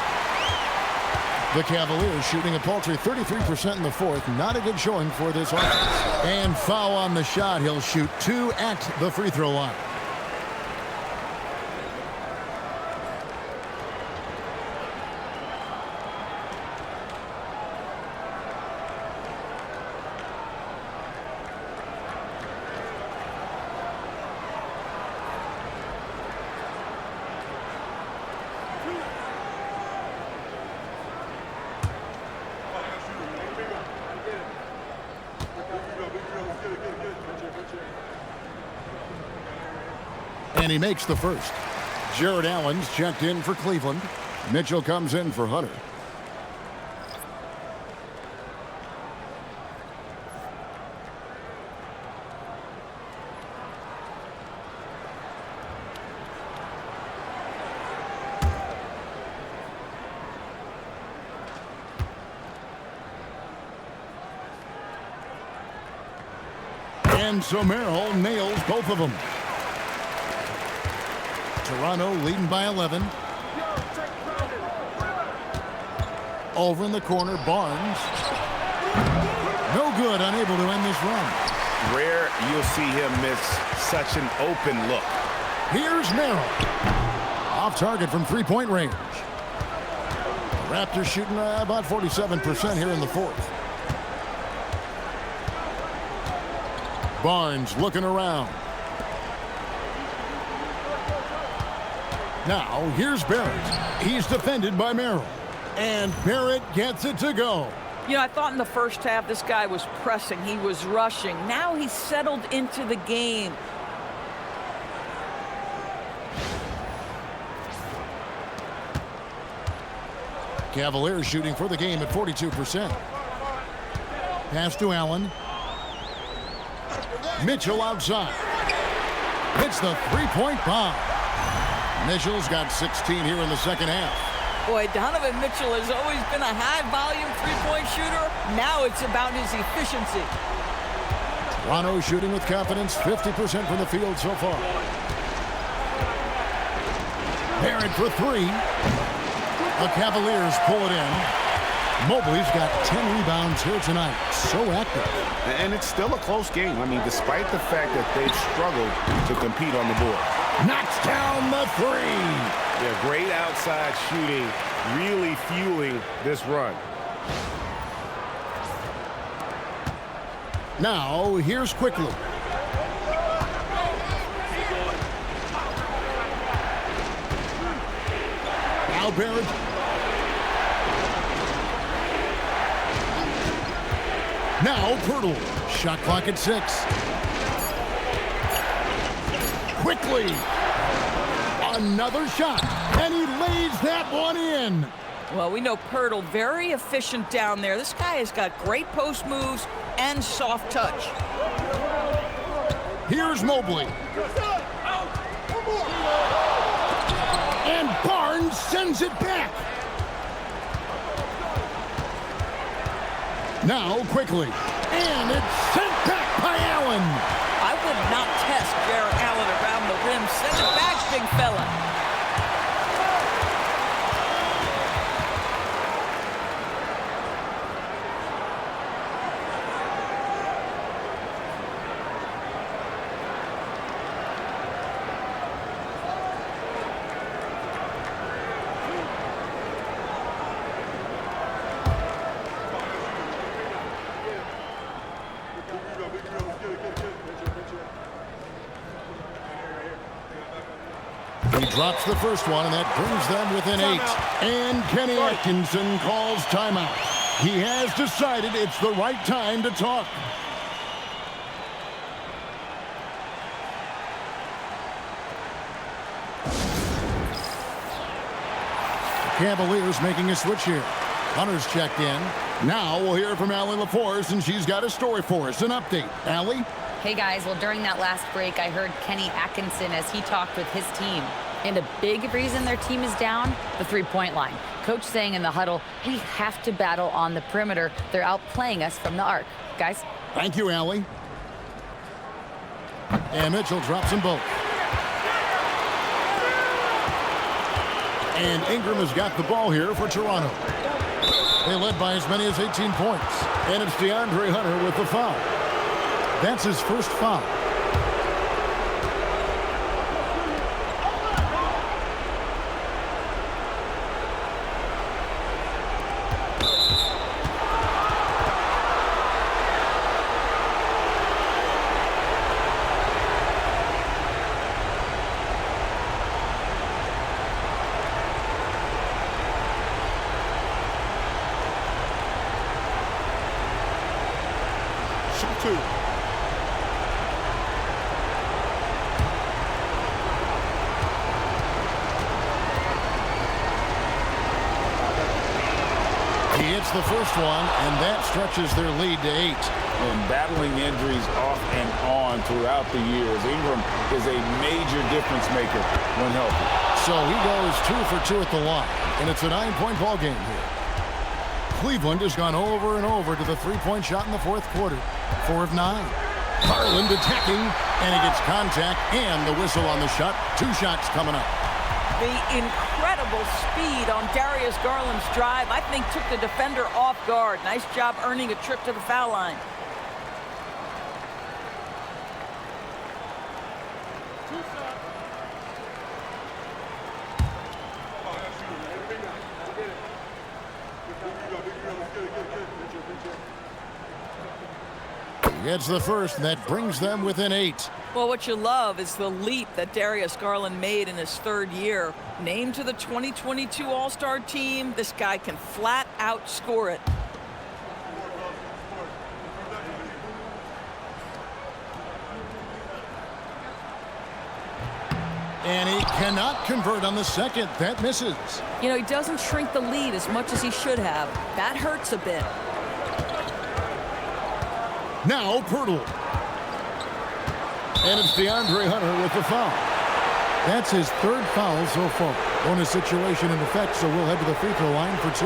[SPEAKER 2] The Cavaliers shooting a paltry 33% in the fourth. Not a good showing for this offense. And foul on the shot. He'll shoot 2 at the free throw line. And he makes the first. Jared Allen's checked in for Cleveland. Mitchell comes in for Hunter. And so Merrill nails both of them. Toronto leading by 11. Over in the corner, Barnes. No good, unable to end this run.
[SPEAKER 5] Rare you'll see him miss such an open look.
[SPEAKER 2] Here's Merrill. Off target from three-point range. Raptors shooting about 47% here in the fourth. Barnes looking around. Now, here's Barrett. He's defended by Merrill. And Barrett gets it to go.
[SPEAKER 3] You know, I thought in the first half this guy was pressing. He was rushing. Now he's settled into the game.
[SPEAKER 2] Cavaliers shooting for the game at 42%. Pass to Allen. Mitchell outside. Hits the three-point bomb. Mitchell's got 16 here in the second half.
[SPEAKER 3] Boy, Donovan Mitchell has always been a high-volume three-point shooter. Now it's about his efficiency.
[SPEAKER 2] Toronto shooting with confidence, 50% from the field so far. Barrett for three. The Cavaliers pull it in. Mobley's got 10 rebounds here tonight. So active.
[SPEAKER 5] And it's still a close game. I mean, despite the fact that they've struggled to compete on the board.
[SPEAKER 2] Knocks down the three.
[SPEAKER 5] Yeah, great outside shooting, really fueling this run.
[SPEAKER 2] Now, here's Quickly. Now Barrett. Now Pirtle. Shot clock at 6. Quickly. Another shot. And he lays that one in.
[SPEAKER 3] Well, we know Pirtle, very efficient down there. This guy has got great post moves and soft touch.
[SPEAKER 2] Here's Mobley. And Barnes sends it back. Now Quickly. And it's sent back by Allen.
[SPEAKER 3] I would not test Jarrett Allen around the rim. Send it back, big fella.
[SPEAKER 2] He drops the first one, and that brings them within 8. And Kenny Atkinson calls timeout. He has decided it's the right time to talk. The Cavaliers making a switch here. Hunter's checked in. Now we'll hear from Allie LaForce, and she's got a story for us. An update. Allie?
[SPEAKER 4] Hey guys, well during that last break I heard Kenny Atkinson as he talked with his team. And a big reason their team is down, the three-point line. Coach saying in the huddle, we have to battle on the perimeter. They're outplaying us from the arc. Guys?
[SPEAKER 2] Thank you, Allie. And Mitchell drops them both. And Ingram has got the ball here for Toronto. They led by as many as 18 points. And it's DeAndre Hunter with the foul. That's his first foul.
[SPEAKER 6] Shoot 2.
[SPEAKER 2] He hits the first one, and that stretches their lead to 8.
[SPEAKER 5] And battling injuries off and on throughout the years, Ingram is a major difference maker when healthy.
[SPEAKER 2] So he goes 2 for 2 at the line, and it's a 9-point ball game here. Cleveland has gone over and over to the three-point shot in the fourth quarter. 4 of 9. Garland attacking, and he gets contact and the whistle on the shot. 2 shots coming up.
[SPEAKER 3] The incredible speed on Darius Garland's drive, I think, took the defender off guard. Nice job earning a trip to the foul line.
[SPEAKER 2] He gets the first, and that brings them within 8.
[SPEAKER 3] Well, what you love is the leap that Darius Garland made in his 3rd year. Named to the 2022 All-Star team, this guy can flat out score it.
[SPEAKER 2] And he cannot convert on the second. That misses.
[SPEAKER 3] You know, he doesn't shrink the lead as much as he should have. That hurts a bit.
[SPEAKER 2] Now Pirtle. And it's DeAndre Hunter with the foul. That's his third foul so far. Bonus situation in effect, so we'll head to the free throw line for 2.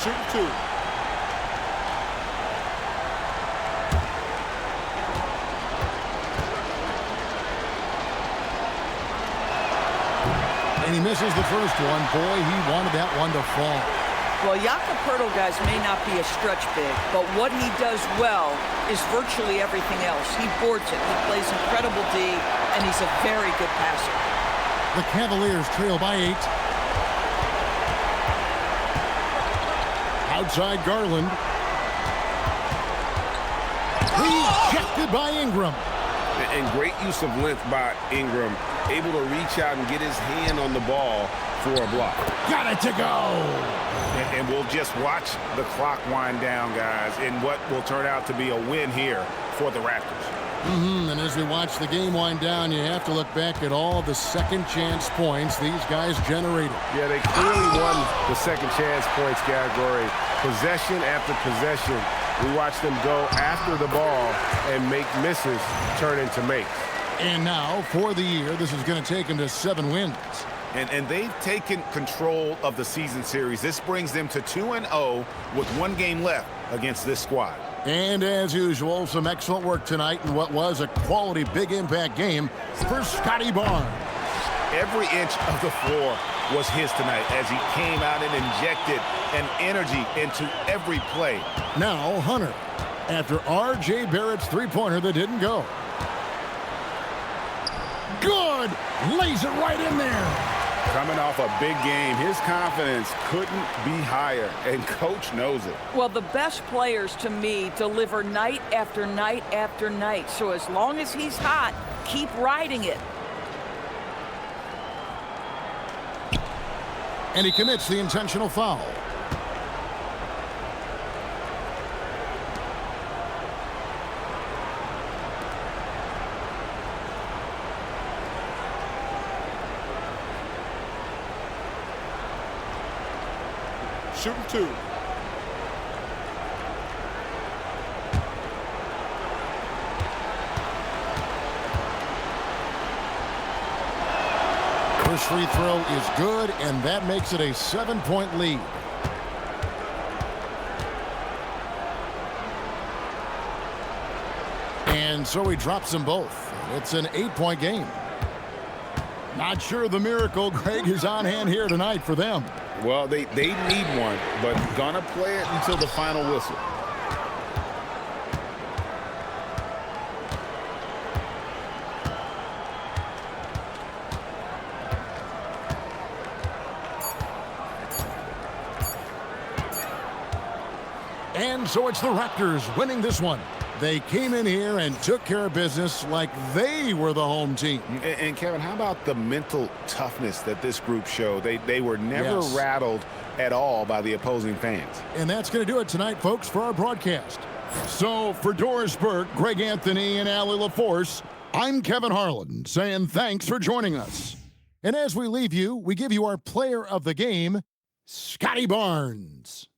[SPEAKER 7] Shoot 2.
[SPEAKER 2] And he misses the first one. Boy, he wanted that one to fall.
[SPEAKER 3] Well, Jakob Poeltl, guys, may not be a stretch big, but what he does well is virtually everything else. He boards it. He plays incredible D, and he's a very good passer.
[SPEAKER 2] The Cavaliers trail by 8. Outside Garland. Rejected by Ingram.
[SPEAKER 5] And great use of length by Ingram, able to reach out and get his hand on the ball for a block.
[SPEAKER 2] Got it to go.
[SPEAKER 5] And we'll just watch the clock wind down, guys, in what will turn out to be a win here for the Raptors.
[SPEAKER 2] And as we watch the game wind down, you have to look back at all the second chance points these guys generated.
[SPEAKER 10] Yeah, they clearly won the second chance points category. Possession after possession. We watched them go after the ball and make misses turn into makes.
[SPEAKER 2] And now, for the year, this is going to take them to 7 wins.
[SPEAKER 5] And they've taken control of the season series. This brings them to 2-0 with 1 game left against this squad.
[SPEAKER 2] And as usual, some excellent work tonight in what was a quality big impact game for Scotty Barnes.
[SPEAKER 5] Every inch of the floor was his tonight as he came out and injected an energy into every play.
[SPEAKER 2] Now Hunter, after R.J. Barrett's three-pointer that didn't go. Good! Lays it right in there.
[SPEAKER 5] Coming off a big game, his confidence couldn't be higher, and Coach knows it.
[SPEAKER 3] Well, the best players, to me, deliver night after night after night. So as long as he's hot, keep riding it.
[SPEAKER 2] And he commits the intentional foul.
[SPEAKER 7] Shooting 2.
[SPEAKER 2] First free throw is good, and that makes it a 7-point lead. And so he drops them both. It's an 8-point game. Not sure the miracle, Greg, is on hand here tonight for them.
[SPEAKER 5] Well, they need one, but gonna play it until the final whistle.
[SPEAKER 2] And so it's the Raptors winning this one. They came in here and took care of business like they were the home team.
[SPEAKER 5] And Kevin, how about the mental toughness that this group showed? They were never rattled at all by the opposing fans.
[SPEAKER 2] And that's going to do it tonight, folks, for our broadcast. So for Doris Burke, Greg Anthony, and Allie LaForce, I'm Kevin Harlan saying thanks for joining us. And as we leave you, we give you our player of the game, Scotty Barnes.